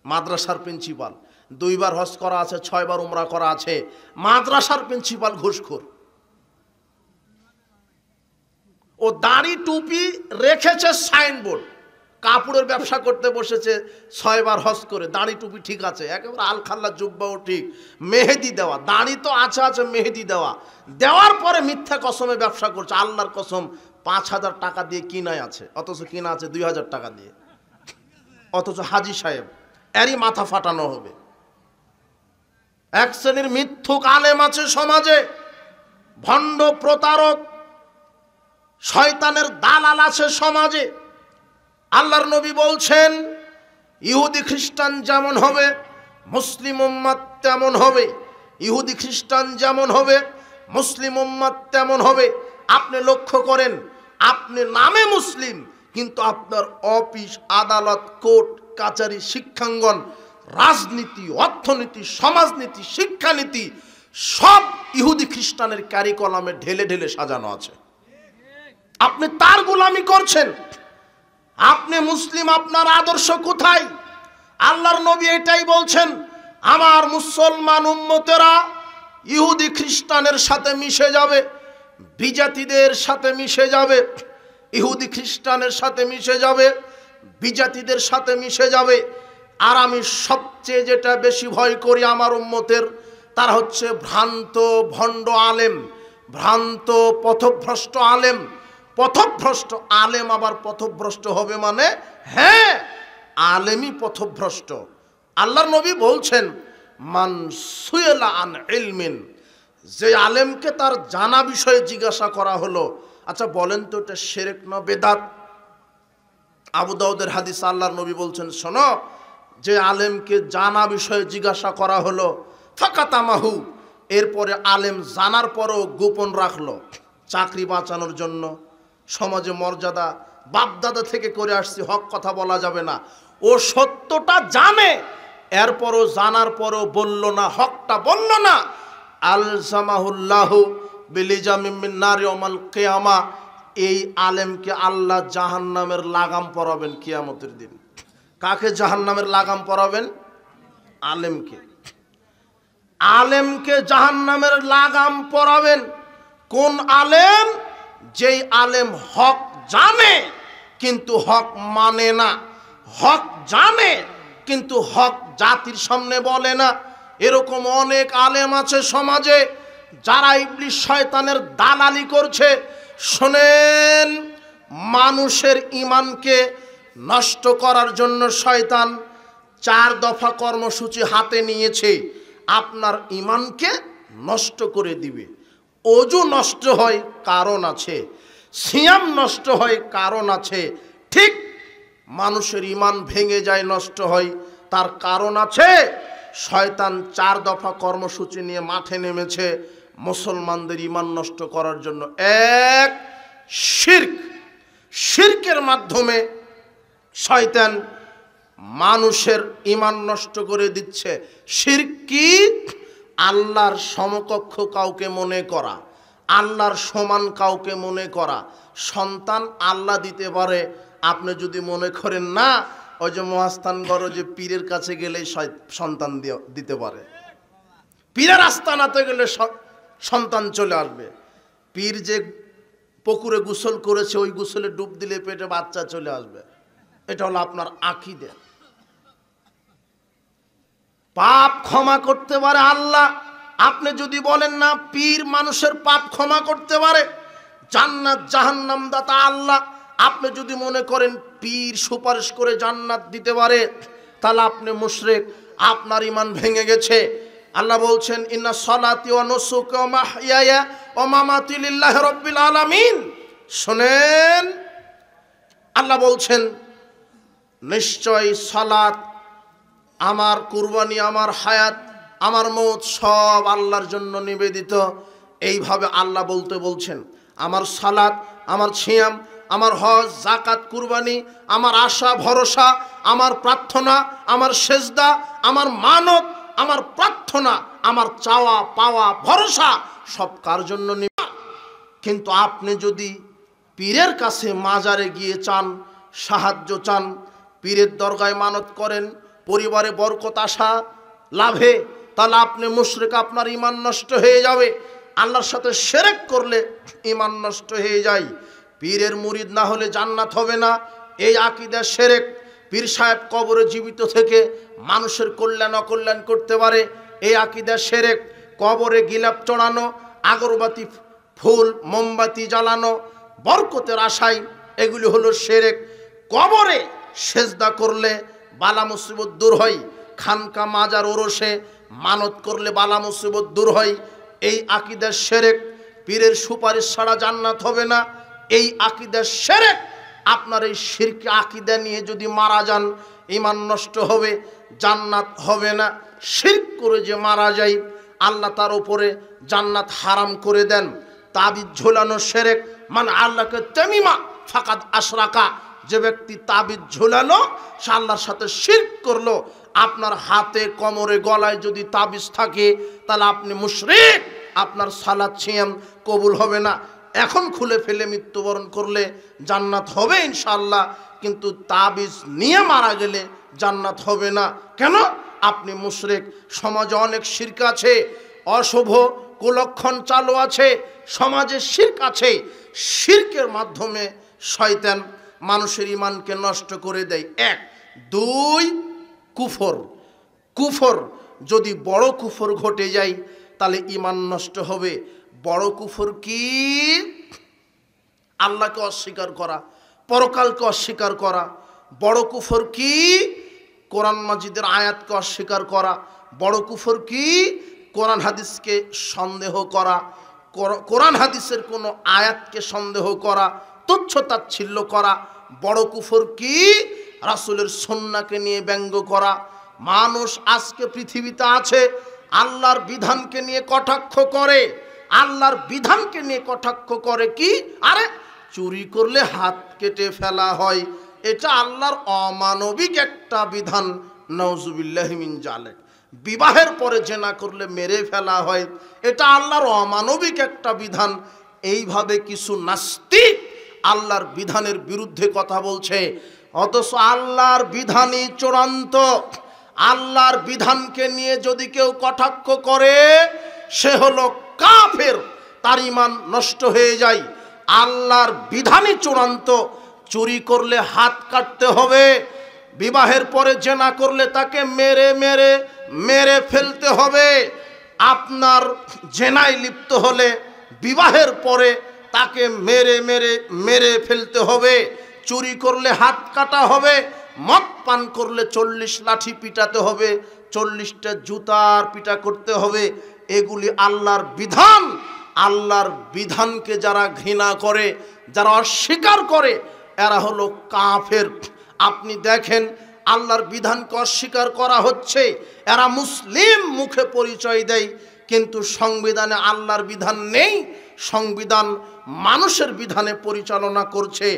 মাদ্রাসার প্রিন্সিপাল 2বার হজ করা আছে, 6বার উমরা করা আছে, মাদ্রাসার প্রিন্সিপাল ঘুষখোর। ও দাড়ি টুপি রেখেছে সাইনবোর্ড, কাপড়ের ব্যবসা করতে বসেছে, 6বার হজ করে, দাড়ি টুপি ঠিক আছে, একেবারে আলখাল্লা জুব্বাও ঠিক, মেহেদি দেওয়া, দাড়ি তো আছে মেহেদি দেওয়া, দেওয়ার পরে মিথ্যা কসমে ব্যবসা করছে। আল্লাহর কসম 5,000 টাকা দিয়ে কিনাই আছে, অথচ কিনা আছে 2,000 টাকা দিয়ে, অথচ হাজি সাহেব, এরই মাথা ফাটানো হবে। এক শ্রেণীর মিথ্যুক আলেম আছে সমাজে, ভণ্ড প্রতারক শয়তানের দালাল আছে সমাজে। আল্লাহর নবী বলছেন, ইহুদি খ্রিস্টান যেমন হবে মুসলিম উম্মত তেমন হবে, ইহুদি খ্রিস্টান যেমন হবে মুসলিম উম্মত তেমন হবে। আপনি লক্ষ্য করেন, আপনি নামে মুসলিম, কিন্তু আপনার অফিস আদালত কোর্ট কাচারি শিক্ষাঙ্গন রাজনীতি অর্থনীতি সমাজনীতি শিক্ষানীতি সব ইহুদি খ্রিস্টানের কারিকুলামে ঢেলে ঢেলে সাজানো আছে। আপনি তার গোলামি করছেন। আপনি মুসলিম, আপনার আদর্শ কোথায়? আল্লাহর নবী এটাই বলছেন, আমার মুসলমান উম্মতেরা ইহুদি খ্রিস্টানের সাথে মিশে যাবে, বিজাতিদের সাথে মিশে যাবে, ইহুদি খ্রিস্টানের সাথে মিশে যাবে, বিজাতিদের সাথে মিশে যাবে। আর আমি সবচেয়ে যেটা বেশি ভয় করি আমার উম্মতের, তারা হচ্ছে ভ্রান্ত ভণ্ড আলেম, ভ্রান্ত পথভ্রষ্ট আলেম। পথভ্রষ্ট আলেম আবার পথভ্রষ্ট হবে মানে? হ্যাঁ, আলেমই পথভ্রষ্ট। আল্লাহর নবী বলছেন, মান সুয়েলা আন ইলমিন, যে আলেমকে তার জানা বিষয়ে জিজ্ঞাসা করা হলো, আচ্ছা বলেন তো এটা শিরক না বেদাত? আবু দাউদের হাদিস, আল্লাহর নবী বলছেন, শোনো, যে আলেমকে জানা বিষয়ে জিজ্ঞাসা করা হলো, ফাকাতামাহু, এরপরে আলেম জানার পরও গোপন রাখলো, চাকরি বাঁচানোর জন্য, সমাজে মর্যাদা, বাপদাদা থেকে করে আসছি, হক কথা বলা যাবে না, ও সত্যটা জানে, এরপরও জানার পরও বলল না, হকটা বলল না, আলজামাহুল্লাহু বিলিজামিন মিন নারি ইয়াউমাল কিয়ামা, এই আলেমকে আল্লাহ জাহান্নামের লাগাম পরাবেন কিয়ামতের দিন। কাকে জাহান্নামের লাগাম পরাবেন? আলেমকে। আলেমকে জাহান্নামের লাগাম পরাবেন। কোন আলেম? যেই আলেম হক জানে কিন্তু হক মানে না, হক জানে কিন্তু হক জাতির সামনে বলে না। এরকম অনেক আলেম আছে সমাজে যারা ইবলিস শয়তানের দালালি করছে। শোনেন, মানুষের ঈমানকে নষ্ট করার জন্য শয়তান 4 দফা কর্মসূচি হাতে নিয়েছে, আপনার ঈমানকে নষ্ট করে দিবে। ওযু নষ্ট হয় কারণ আছে, সিয়াম নষ্ট হয় কারণ আছে, ঠিক মানুষের ঈমান ভেঙে যায় নষ্ট হয় তার কারণ আছে। শয়তান 4 দফা কর্মসূচি নিয়ে মাঠে নেমেছে মুসলমানদের ঈমান নষ্ট করার জন্য। এক, শিরক, শিরকের মাধ্যমে শয়তান মানুষের ঈমান নষ্ট করে দিচ্ছে। শিরক কি? আল্লাহর সমকক্ষ কাউকে মনে করা, আল্লাহর সমান কাউকে মনে করা। সন্তান আল্লাহ দিতে পারে, আপনি যদি মনে করেন না, ওই যে মহাস্থানগড় যে পীরের কাছে গেলেই সন্তান দিতে পারে, পীরের আস্তানাতে গেলে সন্তান চলে আসবে। পীর যে পুকুরে গোসল করেছে, ওই গোসলে ডুব দিলে পেটে বাচ্চা চলে আসবে। এটা হলো আপনার আকীদা। পাপ ক্ষমা করতে পারে আল্লাহ। আপনি যদি বলেন না পীর মানুষের পাপ ক্ষমা করতে পারে, জান্নাত জাহান্নাম দাতা আল্লাহ, আপনি যদি মনে করেন পীর সুপারিশ করে জান্নাত দিতে পারে, তাহলে আপনি মুশরিক, আপনার ঈমান ভেঙে গেছে। আল্লাহ বলছেন, ইন্না সলাতি ওয়া নুসুকি ওয়া মাহইয়ায়া ওয়া মামাতি লিল্লাহি রাব্বিল আলামিন। শুনেন, আল্লাহ বলছেন, নিশ্চয় সালাত, আমার কুরবানি, আমার হায়াত, আমার মৌত সব আল্লাহর জন্য নিবেদিত। এইভাবে আল্লাহ বলতে বলছেন, আমার সালাত, আমার সিয়াম, আমার হজ, যাকাত, কুরবানি, আমার আশা ভরসা, আমার প্রার্থনা, আমার সেজদা, আমার মানত, আমার প্রার্থনা, আমার চাওয়া পাওয়া ভরসা সব কার জন্য নিবে। কিন্তু আপনি যদি পীরের কাছে মাজারে গিয়ে চান, সাহায্য চান, পীরের দরগায় মানত করেন, পরিবারে বরকত আশা, লাভে, তাহলে আপনি মুশরিক, আপনার ঈমান নষ্ট হয়ে যাবে। আল্লাহর সাথে শিরক করলে ঈমান নষ্ট হয়ে যায়। পীরের মুরিদ না হলে জান্নাত হবে না, এই আকীদা শিরক। পীর সাহেব কবরে জীবিত থেকে মানুষের কল্যাণ অকল্যাণ করতে পারে, এই আকীদা শিরক। কবরে গিলাপ চড়ানো, আগরবাতি, ফুল, মোমবাতি জ্বালানো বরকতের আশায়, এগুলি হলো শিরক। কবরে সেজদা করলে বালা মুসিবত দূর হয়, খানকা মাজার ওরসে মানত করলে বালা মুসিবত দূর হয়, এই আকীদা শিরক। পীরের সুপারিশ ছাড়া জান্নাত হবে না, এই আকীদা শিরক। আপনার এই শিরকি আকীদা নিয়ে যদি মারা যান, ঈমান নষ্ট হবে, জান্নাত হবে না। শিরক করে যে মারা যায়, আল্লাহ তার উপরে জান্নাত হারাম করে দেন। তাবিজ ঝোলানো শিরক। মান আল্লাহকে তামিমা ফাকাদ আশরাকা, যে ব্যক্তি তাবিজ ঝোলালো সে আল্লাহর সাথে শিরক করলো। আপনার হাতে, কোমরে, গলায় যদি তাবিজ থাকে তাহলে আপনি মুশরিক, আপনার সালাত সিয়াম কবুল হবে না। এখন খুলে ফেলে মৃত্যুবরণ করলে জান্নাত হবে ইনশাআল্লাহ, কিন্তু তাবিজ নিয়ে মারা গেলে জান্নাত হবে না। কেন? আপনি মুশরিক। সমাজে অনেক শিরক আছে, অশুভ কুলক্ষণ চালু আছে, সমাজে শিরক আছে। শিরকের মাধ্যমে শয়তান মানুষের ঈমানকে নষ্ট করে দেয়। 1 2 কুফর। কুফর যদি বড় কুফর ঘটে যায় তাহলে ঈমান নষ্ট হবে। বড় কুফর কি? আল্লাহকে অস্বীকার করা, পরকালকে অস্বীকার করা। বড় কুফর কি? কোরআন মাজিদের আয়াতকে অস্বীকার করা। বড় কুফর কি? কোরআন হাদিসকে সন্দেহ করা, কোরআন হাদিসের কোনো আয়াতকে সন্দেহ করা, তুচ্ছ তাচ্ছিল্য করা। বড় কুফর কি? রাসূলের সুন্নাহকে নিয়ে ব্যঙ্গ করা। মানুষ আজকে পৃথিবীতে আছে, আল্লাহর বিধানকে নিয়ে কটাক্ষ করে, আল্লাহর বিধানকে নিয়ে কটাক্ষ করে। কি? আরে চুরি করলে হাত কেটে ফেলা হয়, এটা আল্লাহর অমানবিক একটা বিধান, নাউজুবিল্লাহি মিন জালিক। বিবাহের পরে জেনা করলে মেরে ফেলা হয়, এটা আল্লাহর অমানবিক একটা বিধান। এইভাবে কিছু নাস্তিক আল্লাহর বিধানের বিরুদ্ধে কথা বলছে, অথচ আল্লাহর বিধানই চূড়ান্ত। আল্লাহর বিধানকে নিয়ে যদি কেউ কটাক্ষ করে সে হলো কাফের, তার ঈমান নষ্ট হয়ে যায়। আল্লাহর বিধানই চূড়ান্ত। চুরি করলে হাত কাটতে হবে, বিবাহের পরে জেনা করলে তাকে মেরে মেরে মেরে ফেলতে হবে। আপনার জেনায় লিপ্ত হলে বিবাহের পরে তাকে মেরে মেরে মেরে ফেলতে হবে। চুরি করলে হাত কাটা হবে, মদ পান করলে 40 লাঠি পিটাতে হবে, 40টা জুতার পিটা করতে হবে। এগুলি আল্লাহর বিধান। আল্লাহর বিধানকে যারা ঘৃণা করে, যারা অস্বীকার করে, এরা হলো কাফের। আপনি দেখেন আল্লাহর বিধানকে অস্বীকার করা হচ্ছে, এরা মুসলিম মুখে পরিচয় দেয়, কিন্তু সংবিধানে আল্লাহর বিধান নেই, সংবিধান মানুষের বিধানে পরিচালনা করছে।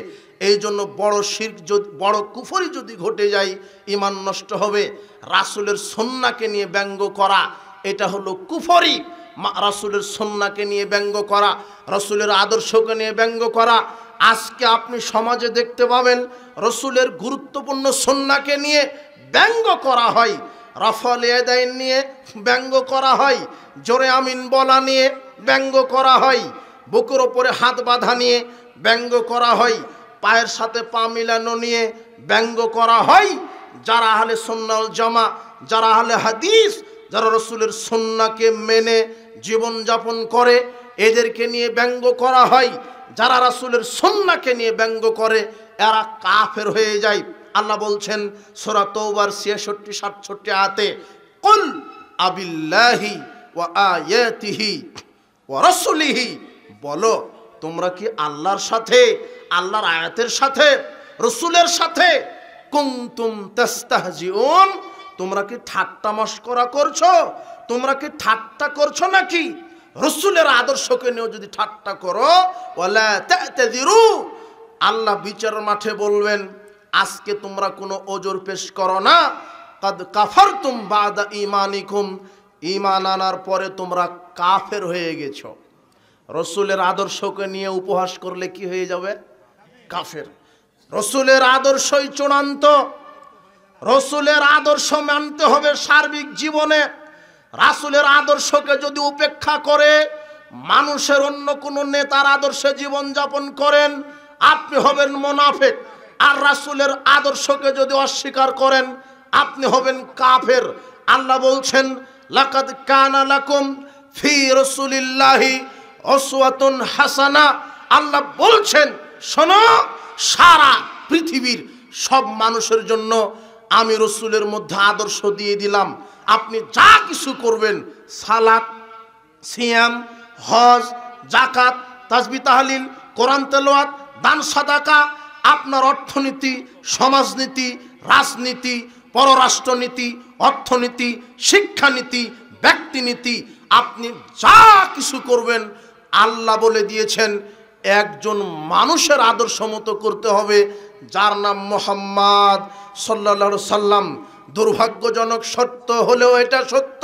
এই জন্য বড় শিরক, যদি বড় কুফরি যদি ঘটে যায়, ঈমান নষ্ট হবে। রাসূলের সুন্নাহকে নিয়ে ব্যঙ্গ করা, এটা হলো কুফরি। রাসূলের সুন্নাহকে নিয়ে ব্যঙ্গ করা, রাসূলের আদর্শকে নিয়ে ব্যঙ্গ করা। আজকে আপনি সমাজে দেখতে পাবেন রাসূলের গুরুত্বপূর্ণ সুন্নাহকে নিয়ে ব্যঙ্গ করা হয়, রাফাল ইয়াদাইন নিয়ে ব্যঙ্গ করা হয়, জোরে আমিন বলা নিয়ে ব্যঙ্গ করা হয়, বুকের ওপরে হাত বাঁধা নিয়ে ব্যঙ্গ করা হয়, পায়ের সাথে পা মিলানো নিয়ে ব্যঙ্গ করা হয়। যারা আহলে সুন্নাহ ওয়াল জামা, যারা আহলে হাদিস, যারা রাসূলের সুন্নাহকে মেনে জীবন যাপন করে, এদেরকে নিয়ে ব্যঙ্গ করা হয়। যারা রাসূলের সুন্নাহকে নিয়ে ব্যঙ্গ করে এরা কাফের হয়ে যায়। আল্লাহ বলছেন সূরা তাওবার 66-67 আয়াতে, কুল আবিল্লাহি ওয়া আয়াতিহি ওয়া রাসূলিহি, বলো তোমরা কি আল্লাহর সাথে, আল্লাহর আয়াতের সাথে, রাসূলের সাথে কুনতুম তাস্তাহজিউন, তোমরা কি ঠাট্টা মশকরা করছো? তোমরা কি ঠাট্টা করছো নাকি? রাসূলের আদর্শকে নিয়ে যদি ঠাট্টা করো, ওয়ালা তা'তাযিরু, আল্লাহ বিচারের মাঠে বলবেন আজকে তোমরা কোনো ওজর পেশ করো না। কাদ কাফারতুম বাদা ঈমানিকুম, ঈমান আনার পরে তোমরা কাফের হয়ে গেছো। রাসূলের আদর্শকে নিয়ে উপহাস করলে কি হয়ে যাবে? কাফের। রাসূলের আদর্শই চূড়ান্ত, রসুলের আদর্শ মানতে হবে সার্বিক জীবনে। রাসূলের আদর্শকে যদি উপেক্ষা করে মানুষের অন্য কোনো নেতার আদর্শে জীবন যাপন করেন, আপনি হবেন মুনাফিক। আর রাসূলের আদর্শকে যদি অস্বীকার করেন, আপনি হবেন কাফের। আল্লাহ বলছেন, লাকাদ কানা লাকুম ফি রাসূলিল্লাহি উসওয়াতুন হাসানা। আল্লাহ বলছেন, শোনো, সারা পৃথিবীর সব মানুষের জন্য আমি রসুলের মধ্যে আদর্শ দিয়ে দিলাম। আপনি যা কিছু করবেন, সালাত, সিয়াম, হজ, জাকাত, তাসবিহ তাহলিল, কোরআন তেলাওয়াত, দান সাদাকা, আপনার অর্থনীতি, সমাজনীতি, রাজনীতি, পররাষ্ট্রনীতি, অর্থনীতি, শিক্ষানীতি, ব্যক্তিনীতি, আপনি যা কিছু করবেন, আল্লাহ বলে দিয়েছেন একজন মানুষের আদর্শ মতো করতে হবে, যার নাম মুহাম্মদ সাল্লাল্লাহু আলাইহি সাল্লাম। দুর্ভাগ্যজনক সত্য হলেও এটা সত্য,